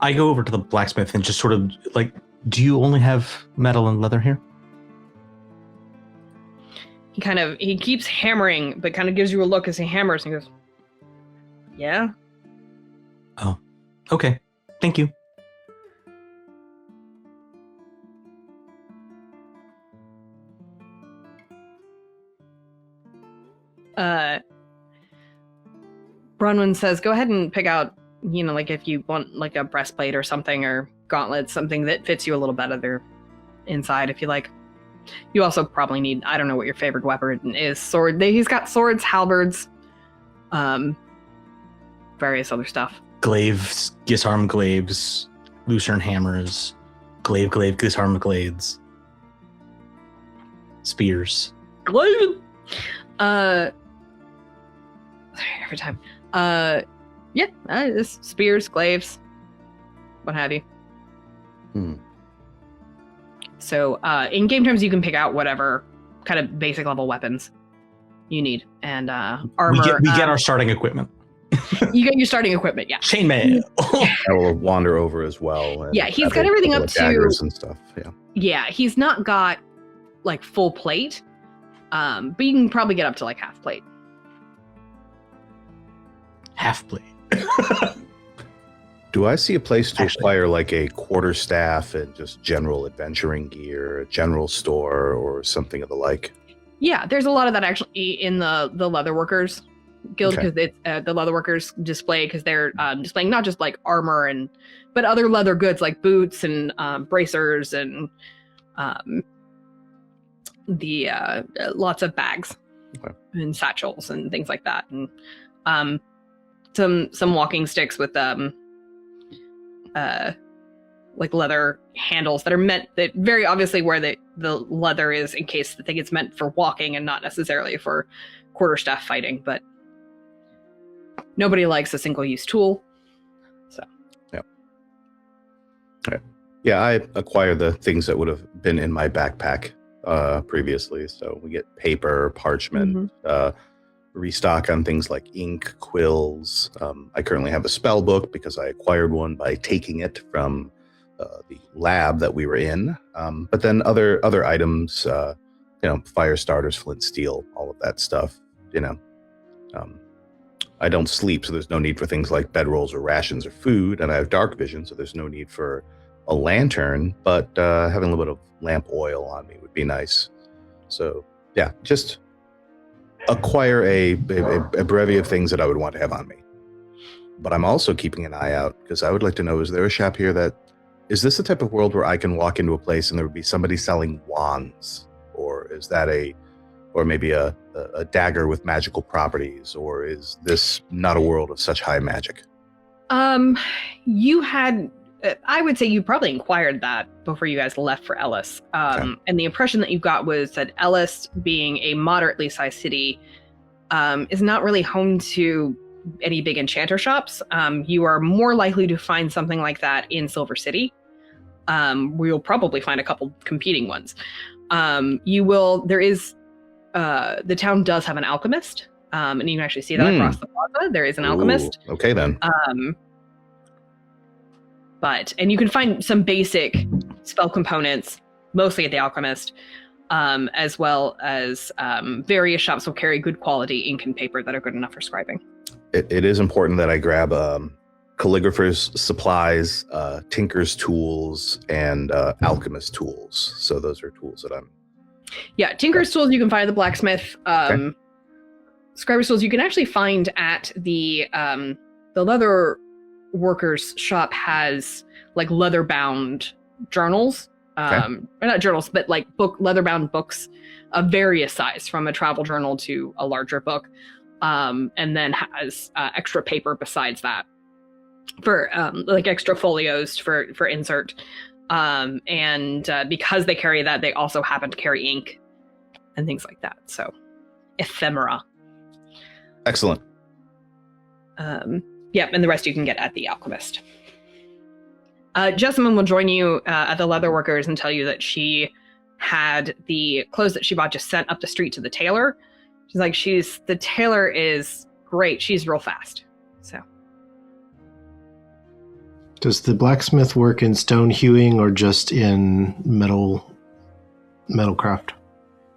I go over to the blacksmith and just sort of like, do you only have metal and leather here? He keeps hammering, but kind of gives you a look as he hammers and goes, yeah. Oh, okay. Thank you. Bronwyn says, go ahead and pick out, like if you want like a breastplate or something, or gauntlets, something that fits you a little better there inside if you like. You also probably need, I don't know what your favorite weapon is. Sword. He's got swords, halberds, various other stuff. Glaives, disarm glaives, lucerne hammers, glaive, disarm glades, spears. Glaive. Every time. Spears, glaives, what have you. So in game terms, you can pick out whatever kind of basic level weapons you need, and armor. We get our starting equipment. You get your starting equipment, yeah. Chainmail. I will wander over as well. And Yeah, he's have got a everything couple up of daggers to- and stuff. Yeah. Yeah, he's not got like full plate, but you can probably get up to like half plate. Half plate. Do I see a place to Actually- acquire like a quarterstaff and just general adventuring gear, a general store, or something of the like? Yeah, there's a lot of that actually in the Leatherworkers Guild, Okay. because it's the Leatherworkers display, because they're displaying not just like armor but other leather goods like boots and bracers and the lots of bags Okay. and satchels and things like that, and some walking sticks with like leather handles that are meant, that very obviously where the leather is, in case the thing is meant for walking and not necessarily for quarterstaff fighting. But nobody likes a single-use tool. So Yeah, I acquire the things that would have been in my backpack previously. So we get paper, parchment, restock on things like ink, quills. I currently have a spell book because I acquired one by taking it from the lab that we were in. But then other items, fire starters, flint, steel, all of that stuff. I don't sleep, so there's no need for things like bedrolls or rations or food, and I have dark vision, so there's no need for a lantern. But having a little bit of lamp oil on me would be nice. So yeah, just acquire a bevy of things that I would want to have on me. But I'm also keeping an eye out because I would like to know, is there a shop here is this the type of world where I can walk into a place and there would be somebody selling wands? Or is that or maybe a dagger with magical properties? Or is this not a world of such high magic? You had, I would say you probably inquired that before you guys left for Ellis. Okay. And the impression that you got was that Ellis, being a moderately sized city, is not really home to any big enchanter shops. You are more likely to find something like that in Silver City. Where you'll probably find a couple competing ones. The town does have an alchemist, and you can actually see that across the plaza. There is an alchemist. Ooh, okay then. And you can find some basic spell components, mostly at the alchemist, as well as various shops will carry good quality ink and paper that are good enough for scribing. It is important that I grab calligrapher's supplies, tinker's tools, and alchemist tools. So those are tools that I'm... Yeah, tinker's tools you can find at the blacksmith. Okay. Scriber's tools you can actually find at the leather workers shop has like leather bound journals. Or not journals, but like leather bound books of various size, from a travel journal to a larger book. And then has extra paper besides that for like extra folios for insert. And because they carry that, they also happen to carry ink and things like that. So ephemera. Excellent. And the rest you can get at the alchemist. Jessamine will join you at the Leatherworkers and tell you that she had the clothes that she bought just sent up the street to the tailor. She's like, the tailor is great. She's real fast. So. Does the blacksmith work in stone hewing or just in metal craft?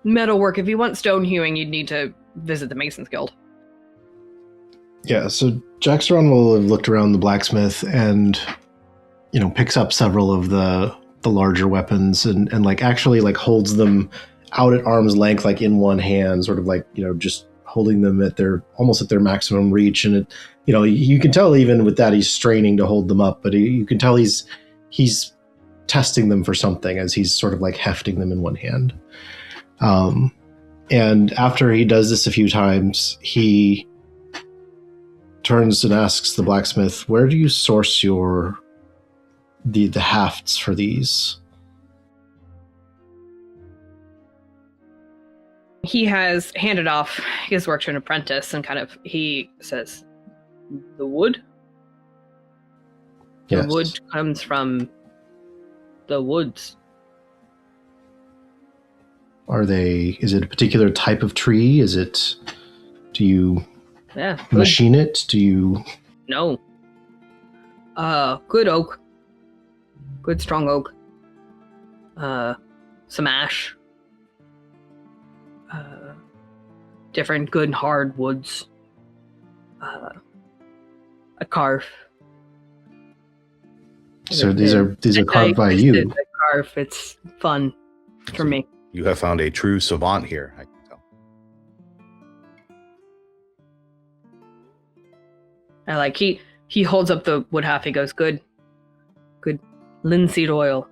Metalwork. If you want stone hewing, you'd need to visit the Masons Guild. Yeah, so Jaxiron will have looked around the blacksmith and, picks up several of the larger weapons and like actually like holds them out at arm's length, like in one hand, sort of like, just holding them almost at their maximum reach. And it, you can tell even with that he's straining to hold them up, but you can tell he's testing them for something as he's sort of like hefting them in one hand. And after he does this a few times, he turns and asks the blacksmith, "Where do you source the hafts for these?" He has handed off his work to an apprentice, and he says, "The wood? Yes. The wood comes from the woods." Are they? Is it a particular type of tree? Is it? Do you Yeah. machine it? Do you? No. Good oak. Good strong oak. Some ash. Different good hard woods. A carve. So these are carved by you. A carve. It's fun for me. You have found a true savant here, I can tell. I like he holds up the wood half. He goes, good linseed oil.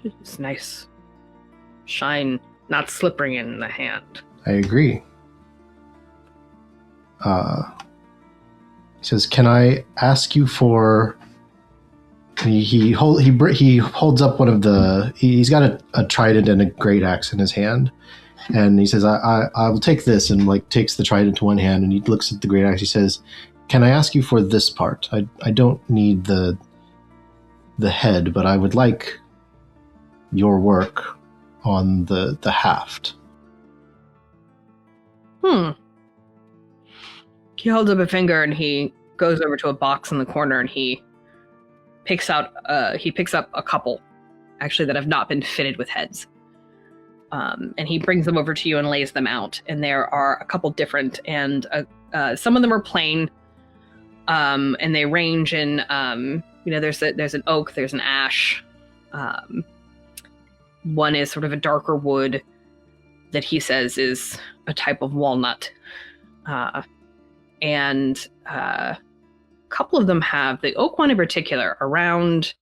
It's nice. Shine, not slippery in the hand. I agree. He says, "Can I ask you for?" He holds up one of the. He's got a trident and a great axe in his hand, and he says, "I will take this," and like takes the trident to one hand, and he looks at the great axe. He says, "Can I ask you for this part? I don't need the head, but I would like your work on the haft." He holds up a finger and he goes over to a box in the corner and he picks up a couple, actually, that have not been fitted with heads. And he brings them over to you and lays them out. And there are a couple different, and some of them are plain, and they range in, there's an oak, there's an ash. One is sort of a darker wood that he says is a type of walnut. And a couple of them have, the oak one in particular, around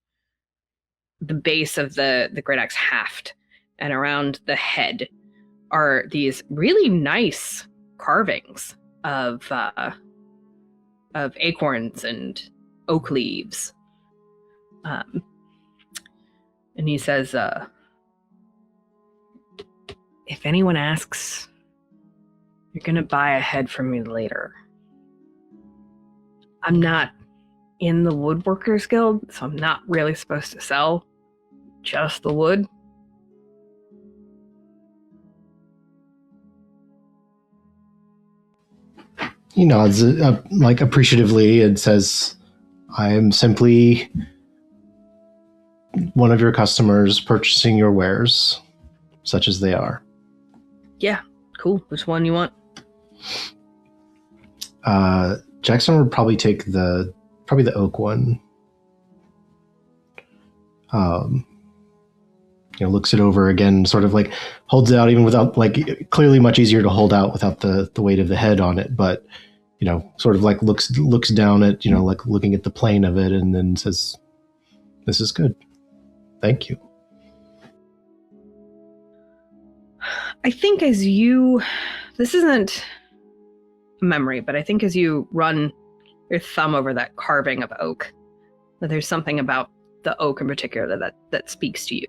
the base of the great axe haft and around the head are these really nice carvings of acorns and oak leaves. And he says, if anyone asks, you're going to buy a head from me later. I'm not in the Woodworkers Guild, so I'm not really supposed to sell just the wood. He nods like appreciatively and says, "I am simply one of your customers purchasing your wares, such as they are." Yeah, cool. Which one you want? Jaxiron would probably take the oak one. Looks it over again, sort of like holds it out, even without, like, clearly much easier to hold out without the weight of the head on it, but sort of like looks down at, like looking at the plane of it, and then says, "This is good. Thank you." I think this isn't a memory, but I think as you run your thumb over that carving of oak, that there's something about the oak in particular that speaks to you.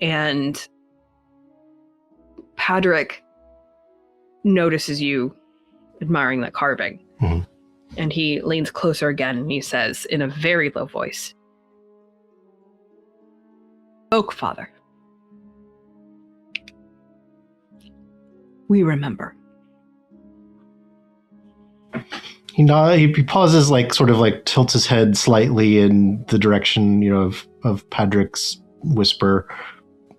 And Padrick notices you admiring that carving. Mm-hmm. And he leans closer again and he says in a very low voice, "Oak Father, we remember." He pauses, like sort of like tilts his head slightly in the direction, of Padrick's whisper,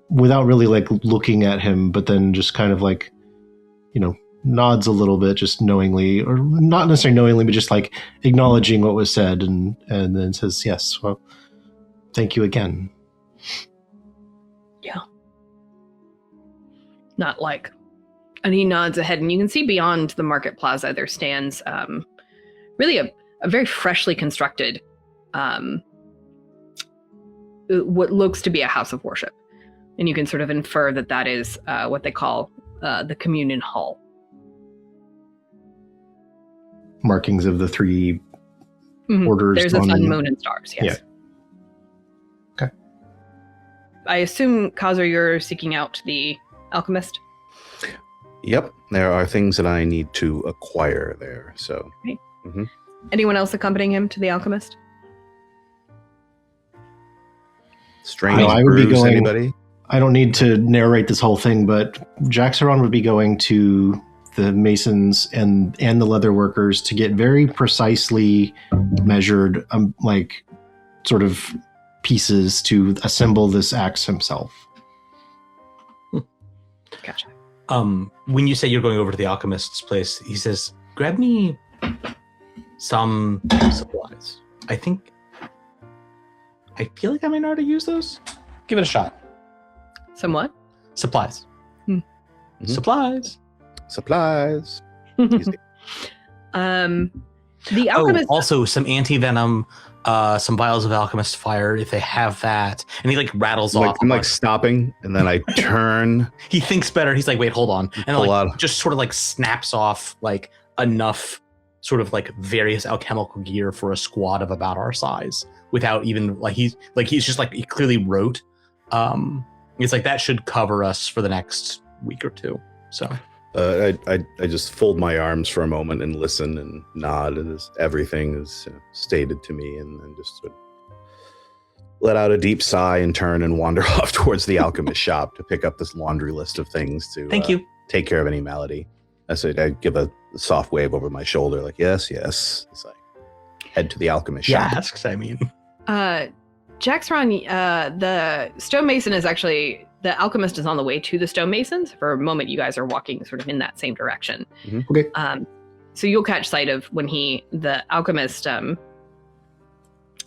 without really like looking at him, but then just kind of like, nods a little bit, just knowingly, or not necessarily knowingly, but just like acknowledging what was said, and then says, "Yes, well, thank you again." Yeah. Not like. And he nods ahead, and you can see beyond the market plaza there stands really a very freshly constructed, what looks to be a house of worship. And you can sort of infer that is what they call the communion hall. Markings of the three orders. There's a sun, moon, and stars, yes. Yeah. Okay. I assume, Kazzra, you're seeking out the alchemist? Yep, there are things that I need to acquire there, so. Right. Mm-hmm. Anyone else accompanying him to the alchemist? Strange I would be brews, going- anybody? I don't need to narrate this whole thing, but Jaxiron would be going to the masons and the leather workers to get very precisely measured, like sort of pieces to assemble this axe himself. Gotcha. When you say you're going over to the alchemist's place, he says, grab me some supplies. I feel like I might know how to use those. Give it a shot. Somewhat. Supplies. Hmm. Mhm. Supplies. Supplies. The alchemist. Also some anti-venom, some vials of alchemist fire if they have that. And he like rattles off. I'm like stopping, and then I turn. He thinks better. He's like, wait, hold on. And then Pull like out. just sort of like snaps off like enough sort of like various alchemical gear for a squad of about our size without even he's just like he clearly wrote. It's like that should cover us for the next week or two. So I just fold my arms for a moment and listen and nod as everything is stated to me, and then just sort of let out a deep sigh and turn and wander off towards the alchemist shop to pick up this laundry list of things to thank you. take care of any malady. I give a soft wave over my shoulder, like yes, as I head to the alchemist shop. Asks, I mean. Jaxiron, the stonemason is actually, the alchemist is on the way to the stonemasons. For a moment, you guys are walking sort of in that same direction. Mhm. Okay. So you'll catch sight of when the alchemist,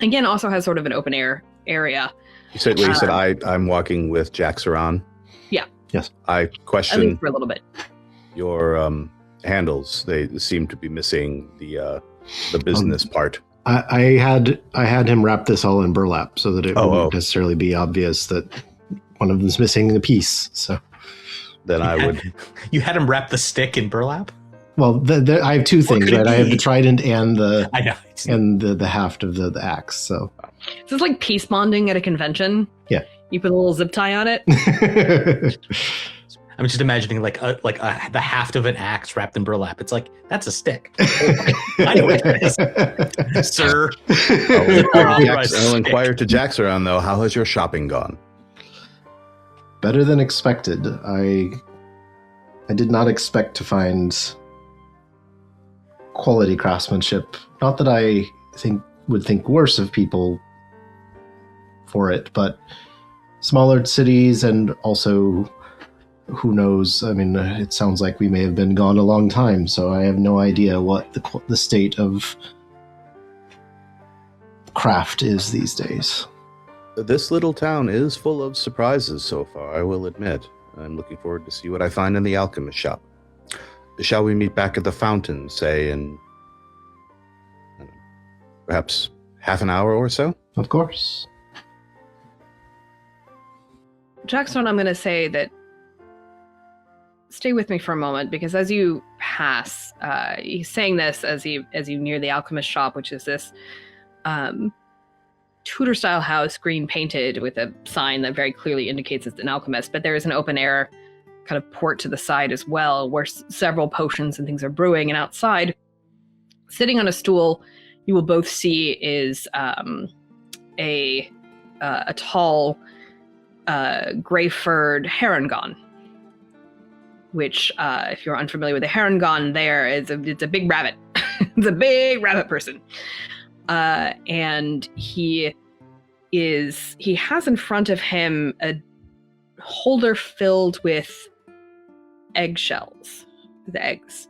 again, also has sort of an open air area. You said I'm walking with Jaxiron. Yeah. Yes. I At question least for a little bit. your handles. They seem to be missing the business part. I had him wrap this all in burlap so that it Oh, wouldn't necessarily be obvious that one of them's missing a piece. So, Then I would. You had him wrap the stick in burlap? well, I have two things, could it right? I have be? the trident and the I know. the haft of the axe. So, This is like peace bonding at a convention. Yeah. You put a little zip tie on it. I'm just imagining like the haft of an axe wrapped in burlap. It's like, that's a stick. I know what it is. Sir. I'll inquire to Jaxiron, though. How has your shopping gone? Better than expected. I did not expect to find quality craftsmanship. Not that I would think worse of people for it, but smaller cities, and also, who knows? I mean, it sounds like we may have been gone a long time, so I have no idea what the state of craft is these days. This little town is full of surprises so far, I will admit. I'm looking forward to see what I find in the alchemist shop. Shall we meet back at the fountain, say, in perhaps half an hour or so? Of course. Jaxiron, I'm going to say that stay with me for a moment, because as you pass, he's saying this as you near the alchemist shop, which is this Tudor style house, green painted, with a sign that very clearly indicates it's an alchemist. But there is an open air kind of port to the side as well, where several potions and things are brewing. And outside, sitting on a stool, you will both see is a tall, gray-furred herongon. Which, if you're unfamiliar with a herongon, it's a big rabbit. It's a big rabbit person. And he has in front of him a holder filled with eggshells, with eggs.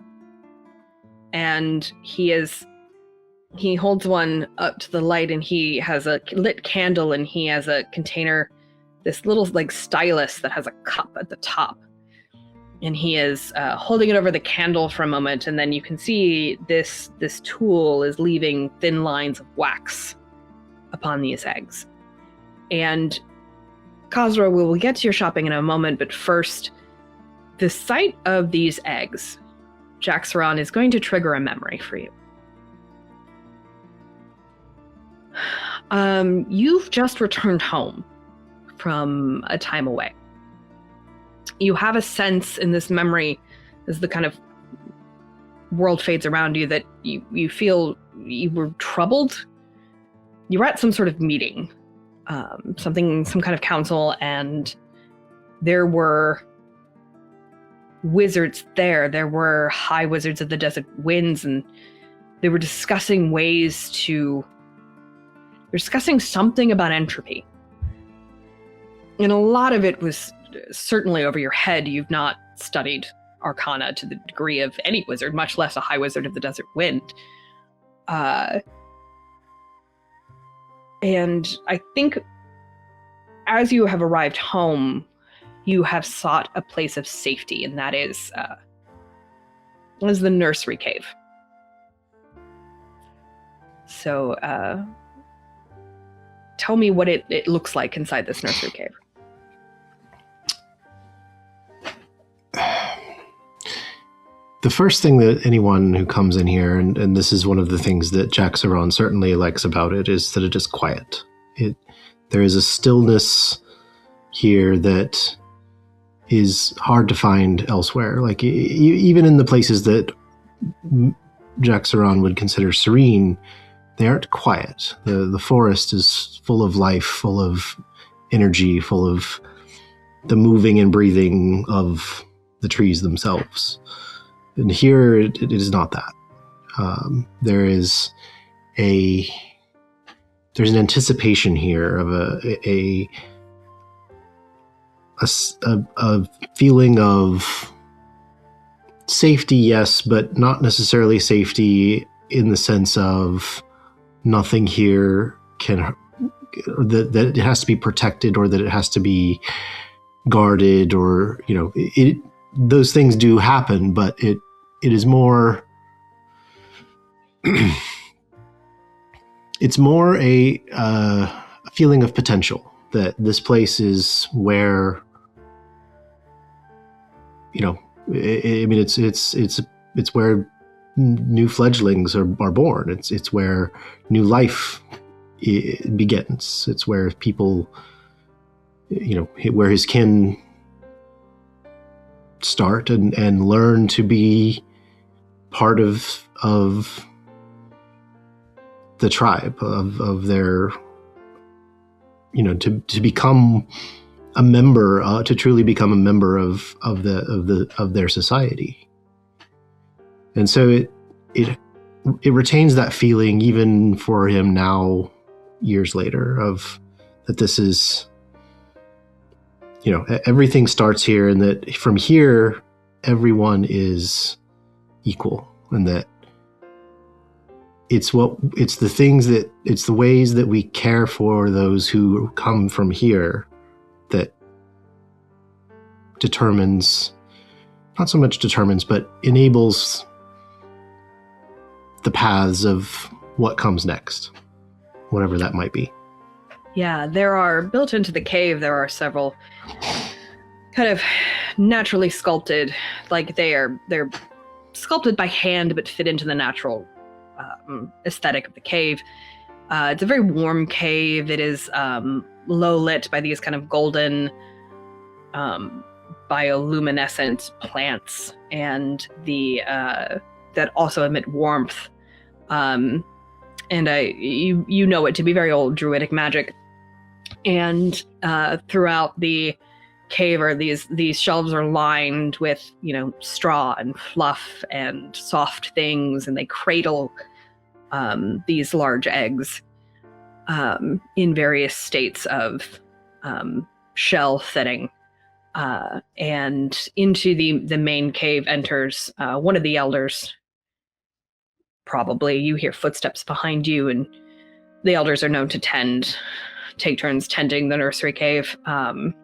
And he holds one up to the light, and he has a lit candle, and he has a container, this little like stylus that has a cup at the top. And he is holding it over the candle for a moment, and then you can see this tool is leaving thin lines of wax upon these eggs. And Kazzra, we will get to your shopping in a moment, but first, the sight of these eggs, Jaxiron, is going to trigger a memory for you. You've just returned home from a time away. You have a sense in this memory, as the kind of world fades around you, that you feel you were troubled. You were at some sort of meeting some kind of council, and there were wizards there. There were high wizards of the desert winds, and they were discussing something about entropy. And a lot of it was certainly over your head. You've not studied Arcana to the degree of any wizard, much less a high wizard of the desert wind. And I think as you have arrived home, you have sought a place of safety, and that is the nursery cave. So tell me what it looks like inside this nursery cave. The first thing that anyone who comes in here, and this is one of the things that Jaxiron certainly likes about it, is that it is quiet. There is a stillness here that is hard to find elsewhere. Like even in the places that Jaxiron would consider serene, they aren't quiet. The forest is full of life, full of energy, full of the moving and breathing of the trees themselves. And here it is not that. There's an anticipation here of a feeling of safety, yes, but not necessarily safety in the sense of nothing here that it has to be protected, or that it has to be guarded, or those things do happen, but it is more it's more a feeling of potential, that this place is where it's where new fledglings are born. It's where new life begins. It's where people, where his kin start and learn to be part of the tribe, of their, to become a member, to truly become a member of their society. And so it retains that feeling even for him now, years later, of that this is, everything starts here, and that from here everyone is equal, and that it's the ways that we care for those who come from here that but enables the paths of what comes next, whatever that might be. Yeah, built into the cave, there are several kind of naturally sculpted, like they're sculpted by hand but fit into the natural aesthetic of the cave. It's a very warm cave. It is low lit by these kind of golden bioluminescent plants, and that also emit warmth. And you know it to be very old druidic magic. And throughout the cave these shelves are lined with straw and fluff and soft things, and they cradle these large eggs in various states of shell setting. And into the main cave enters one of the elders. Probably you hear footsteps behind you, and the elders are known to take turns tending the nursery cave. And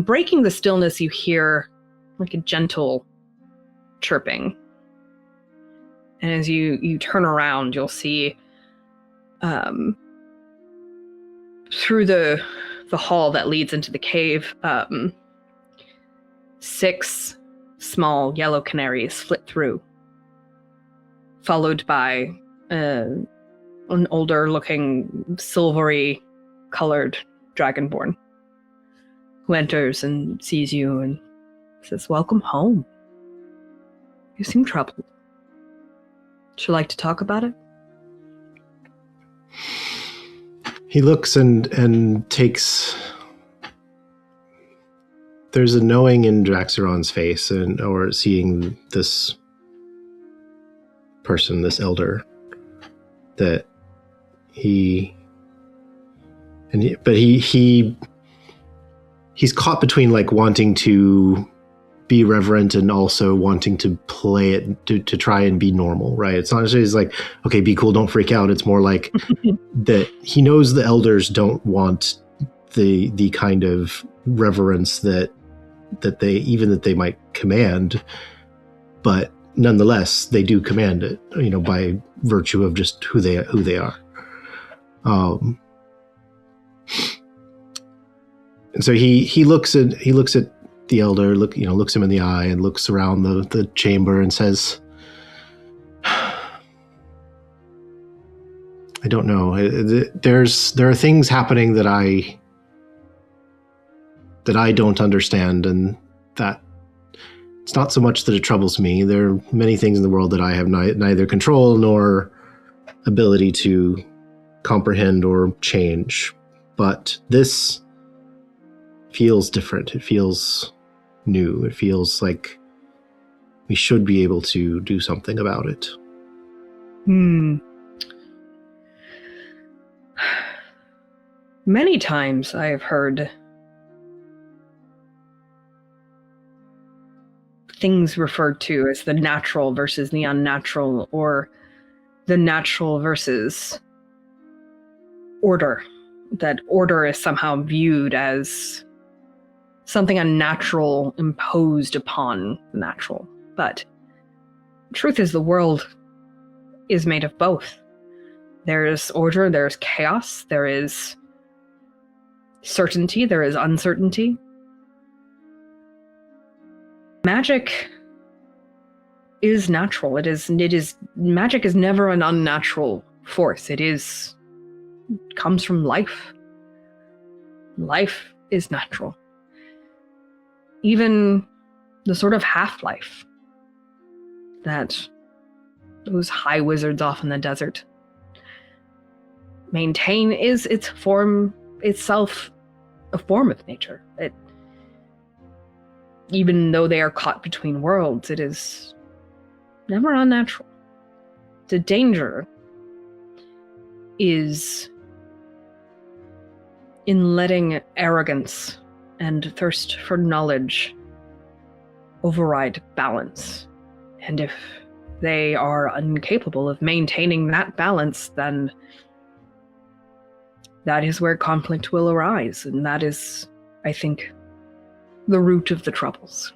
breaking the stillness, you hear like a gentle chirping. And as you turn around, you'll see through the hall that leads into the cave, 6 small yellow canaries flit through, followed by an older-looking, silvery-colored dragonborn who enters and sees you and says, "Welcome home. You seem troubled. Would you like to talk about it?" He looks and takes. There's a knowing in Jaxiron's face, or seeing this person, this elder, that he's caught between like wanting to be reverent and also wanting to play it to try and be normal, right? It's not just like, okay, be cool, don't freak out. It's more like that he knows the elders don't want the kind of reverence that they might command, but nonetheless they do command it, by virtue of just who they are. And so he looks at the elder, looks him in the eye and looks around the chamber and says, I don't know. There are things happening that I don't understand, and that it's not so much that it troubles me. There are many things in the world that I have neither control nor ability to comprehend or change. But this feels different. It feels new. It feels like we should be able to do something about it. Many times I have heard things referred to as the natural versus the unnatural, or the natural versus order. That order is somehow viewed as something unnatural imposed upon the natural. But the truth is, the world is made of both. There is order, there is chaos, there is certainty, there is uncertainty. Magic is natural. Magic is never an unnatural force. It comes from life. Life is natural. Even the sort of half-life that those high wizards off in the desert maintain is itself a form of nature. Even though they are caught between worlds, it is never unnatural. The danger is in letting arrogance and thirst for knowledge override balance. And if they are incapable of maintaining that balance, then that is where conflict will arise. And that is, I think, the root of the troubles.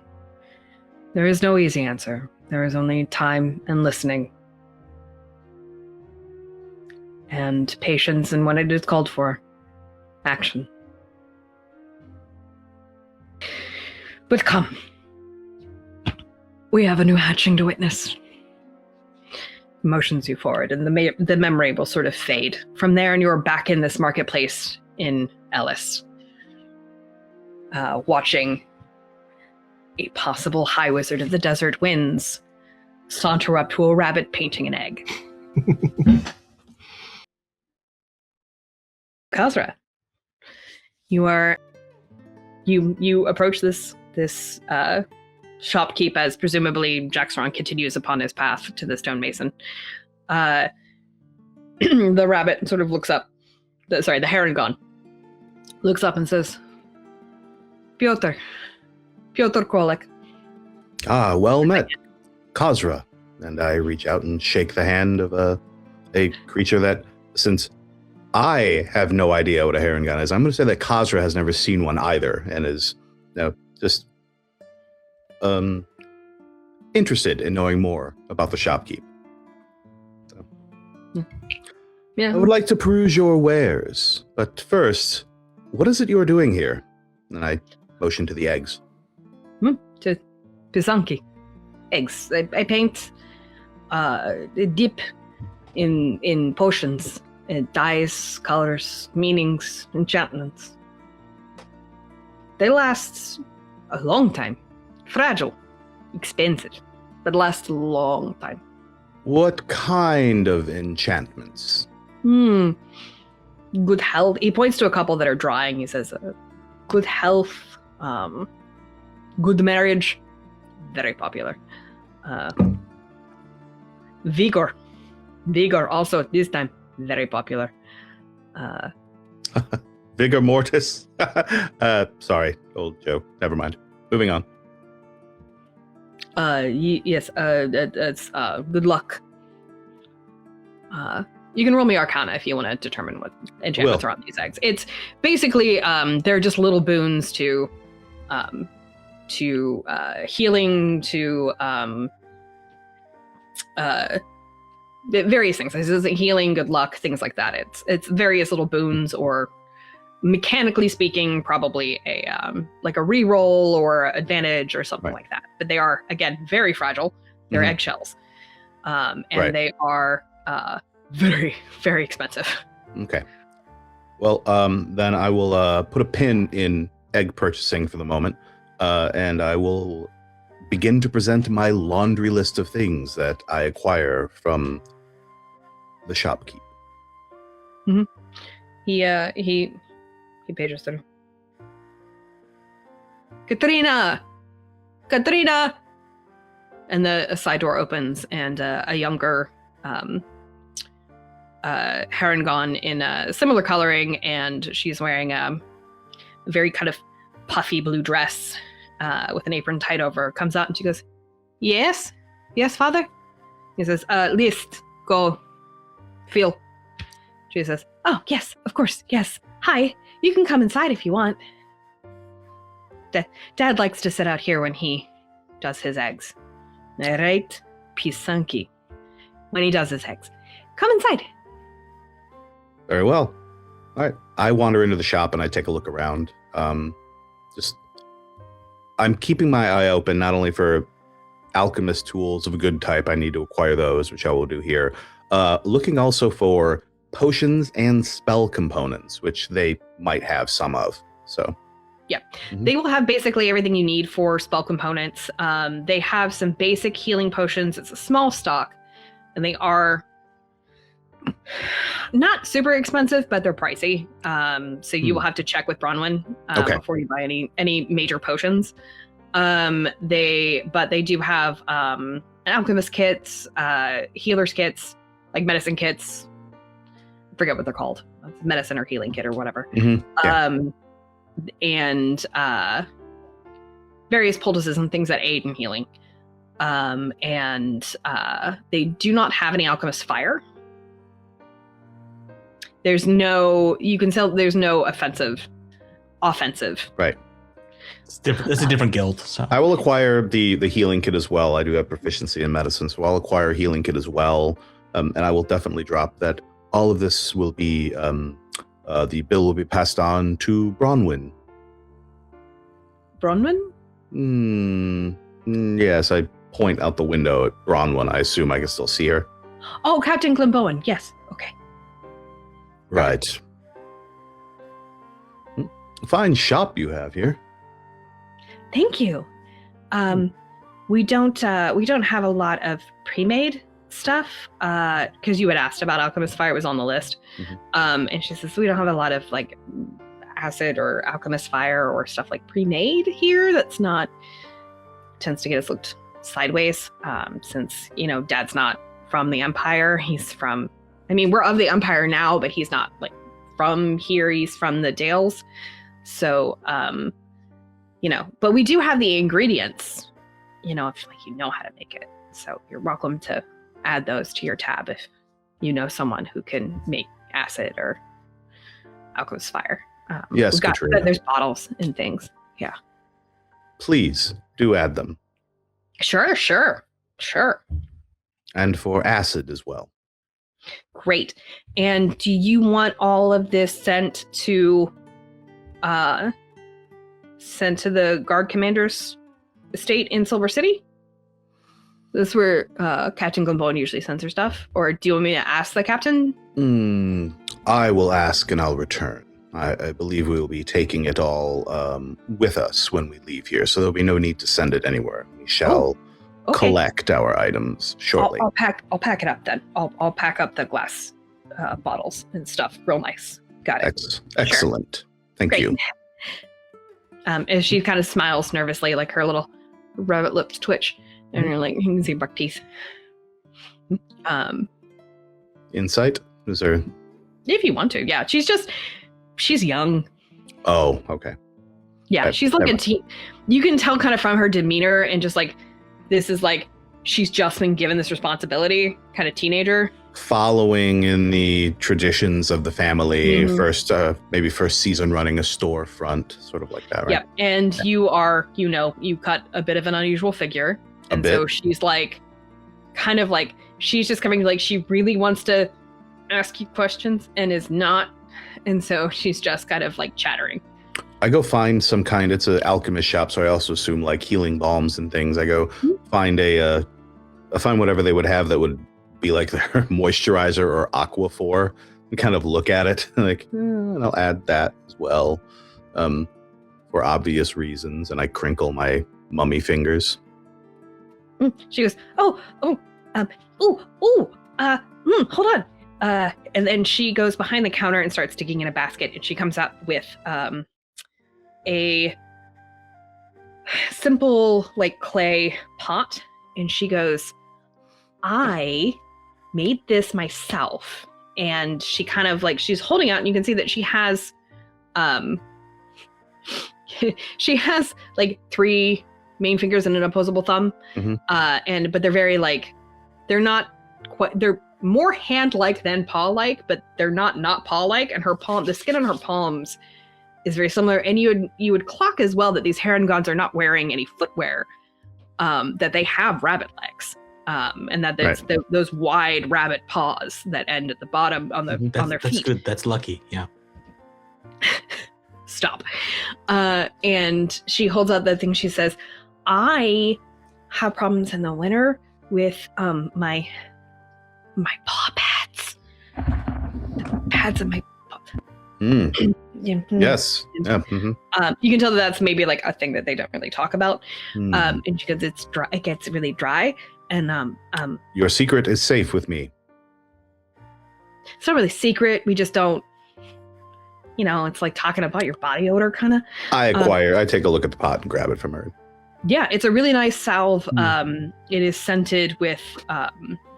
There is no easy answer. There is only time and listening. And patience, and when it is called for, action. But come. We have a new hatching to witness. Motions you forward, and the memory will sort of fade. From there, and you're back in this marketplace in Ellis. Watching a possible high wizard of the desert winds saunter up to a rabbit painting an egg. Kazzra, you approach this shopkeep as presumably Jaxiron continues upon his path to the stonemason. The rabbit sort of looks up. The heron looks up and says, Piotr Kolek. Ah, well met, Kazzra. And I reach out and shake the hand of a creature that, since I have no idea what a heron gun is, I'm going to say that Kazzra has never seen one either, and is just interested in knowing more about the shopkeep. So. Yeah. I would like to peruse your wares, but first, what is it you are doing here? And I motion to the eggs. To Pisanki. Eggs. I paint, dip in potions, dyes, colors, meanings, enchantments. They last a long time. Fragile, expensive, but last a long time. What kind of enchantments? good health. He points to a couple that are drying. He says, good health, good marriage, very popular. Vigor also this time, very popular. Vigor mortis. Sorry, old joke. Never mind. Moving on. Yes, it's good luck. You can roll me Arcana if you want to determine what enchantments are on these eggs. It's basically they're just little boons to healing, to various things. This is healing, good luck, things like that. It's various little boons, or mechanically speaking, probably a like a reroll or advantage or something like that. But they are, again, very fragile. They're eggshells, and they are very, very expensive. Okay. Well, then I will put a pin in egg purchasing for the moment, and I will begin to present my laundry list of things that I acquire from the shopkeep. Mm-hmm. He pages through. Katrina! And a side door opens, and a younger Harangon in a similar coloring, and she's wearing a very kind of puffy blue dress with an apron tied over, comes out and she goes, Yes, father? He says, List, go, feel. She says, Oh, yes, of course, yes. Hi, you can come inside if you want. Dad likes to sit out here when he does his eggs. Right, pisanki. When he does his eggs. Come inside. Very well. All right. I wander into the shop and I take a look around. I'm keeping my eye open not only for alchemist tools of a good type. I need to acquire those, which I will do here. Looking also for potions and spell components, which they might have some of. So, yeah, they will have basically everything you need for spell components. They have some basic healing potions. It's a small stock, and they are not super expensive, but they're pricey. So you will have to check with Bronwyn before you buy any major potions. They do have an alchemist kits, healer's kits, like medicine kits. I forget what they're called. Medicine or healing kit or whatever. And various poultices and things that aid in healing. They do not have any alchemist fire. There's no offensive. Right. It's different. It's a different guild. So I will acquire the healing kit as well. I do have proficiency in medicine, so I'll acquire a healing kit as well. And I will definitely drop that. All of this will be, the bill will be passed on to Bronwyn. Bronwyn? Yes, I point out the window at Bronwyn. I assume I can still see her. Oh, Captain Glenbowen. Yes. Okay. Right. Fine shop you have here. Thank you. We don't have a lot of pre-made stuff because you had asked about alchemist fire. It was on the list. And she says we don't have a lot of like acid or alchemist fire or stuff like pre-made here. That's not tends to get us looked sideways since Dad's not from the Empire. He's from, we're of the Empire now, but he's not like from here. He's from the Dales. So but we do have the ingredients, if you know how to make it. So you're welcome to add those to your tab if you know someone who can make acid or alchemist fire. Yes, Katrina. There's bottles and things. Yeah. Please do add them. Sure. And for acid as well. Great. And do you want all of this sent to the guard commander's estate in Silver City? This is where Captain Glenbowen usually sends her stuff. Or do you want me to ask the captain? I will ask and I'll return. I believe we will be taking it all with us when we leave here, so there'll be no need to send it anywhere. We shall collect our items shortly. I'll pack it up then. I'll pack up the glass bottles and stuff real nice. Got it. Excellent. Thank Great. you. As she kind of smiles nervously, like her little rabbit lips twitch, and you're like, you can see buck teeth. Insight? Is there? If you want to, yeah. She's young. Oh, okay. Yeah, she's like a teen. You can tell kind of from her demeanor and just like, this is like, she's just been given this responsibility, kind of teenager. Following in the traditions of the family, maybe first season running a storefront, sort of like that, right? Yep. And you are, you cut a bit of an unusual figure. And so she's like, kind of like, she's just coming, like, she really wants to ask you questions and is not. And so she's just kind of like chattering. I go find some kind, it's an alchemist shop, so I also assume like healing balms and things. I go find find whatever they would have that would be like their moisturizer or aquaphor and kind of look at it like, and I'll add that as well, for obvious reasons. And I crinkle my mummy fingers. She goes, hold on. And then she goes behind the counter and starts digging in a basket, and she comes out with a simple like clay pot, and she goes, I made this myself. And she kind of like, she's holding out, and you can see that she has she has like 3 main fingers and an opposable thumb. But they're very like, they're not quite, they're more hand-like than paw-like, but they're not paw-like. And her palm, the skin on her palms is very similar. And you would clock as well that these heron gods are not wearing any footwear, that they have rabbit legs, and that it's those wide rabbit paws that end at the bottom on their feet. That's good. That's lucky. Yeah. Stop. And she holds out that thing. She says, I have problems in the winter with my paw pads. The pads of my paw. Yes. Yeah. You can tell that that's maybe like a thing that they don't really talk about. And she goes, it's dry. It gets really dry. And your secret is safe with me. It's not really secret. We just don't. It's like talking about your body odor, kind of. I take a look at the pot and grab it from her. Yeah, it's a really nice salve. It is scented with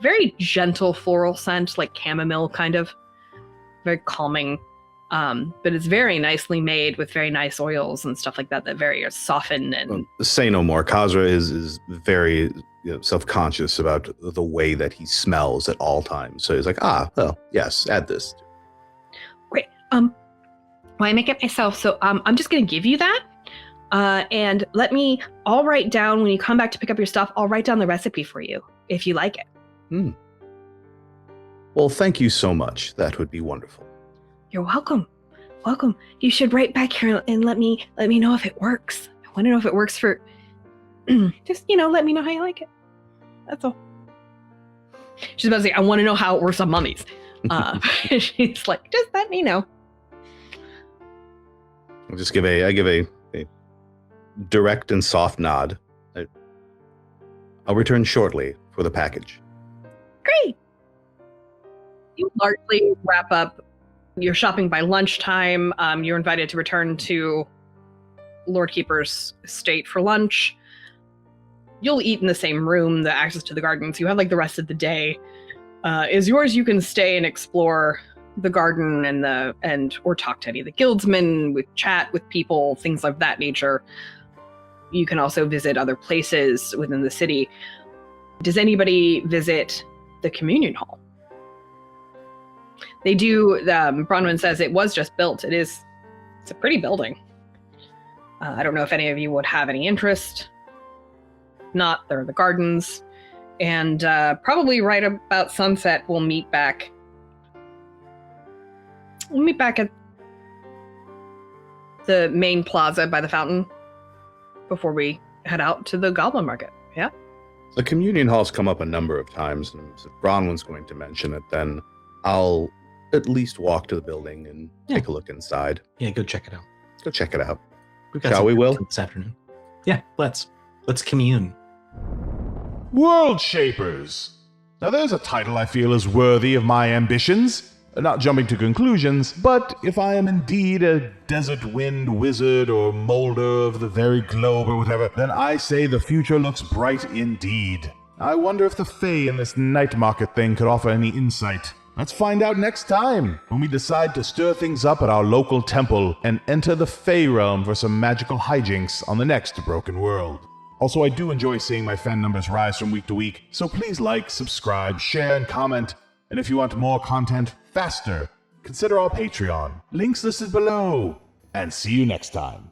very gentle floral scent, like chamomile, kind of. Very calming. But it's very nicely made with very nice oils and stuff like that very soften. And say no more. Kazzra is very self-conscious about the way that he smells at all times. So he's like, yes, add this. Great. Well, I make it myself, so I'm just going to give you that. And I'll write down, when you come back to pick up your stuff, I'll write down the recipe for you, if you like it. Well, thank you so much. That would be wonderful. You're welcome. Welcome. You should write back here and let me know if it works. I want to know if it works for, just, let me know how you like it. That's all. She's about to say, I want to know how it works on mummies. She's like, just let me know. I give a direct and soft nod. I'll return shortly for the package. Great. You largely wrap up your shopping by lunchtime. You're invited to return to Lord Keeper's estate for lunch. You'll eat in the same room. The access to the gardens, you have like the rest of the day is yours. You can stay and explore the garden or talk to any of the guildsmen, chat with people, things of that nature. You can also visit other places within the city. Does anybody visit the communion hall? They do. Bronwyn says it was just built. It's a pretty building. I don't know if any of you would have any interest. Not, there are the gardens. And probably right about sunset, we'll meet back. We'll meet back at the main plaza by the fountain before we head out to the Goblin Market. Yeah? The communion hall's come up a number of times, and if Bronwyn's going to mention it, then I'll at least walk to the building and take a look inside. Yeah, go check it out. Go check it out. Shall we, Will? This afternoon. Yeah, let's commune. World Shapers. Now there's a title I feel is worthy of my ambitions. Not jumping to conclusions, but if I am indeed a desert wind wizard or molder of the very globe or whatever, then I say the future looks bright indeed. I wonder if the Fae in this night market thing could offer any insight. Let's find out next time, when we decide to stir things up at our local temple and enter the Fae realm for some magical hijinks on the next Broken World. Also, I do enjoy seeing my fan numbers rise from week to week, so please like, subscribe, share, and comment. And if you want more content faster, consider our Patreon. Links listed below. And see you next time.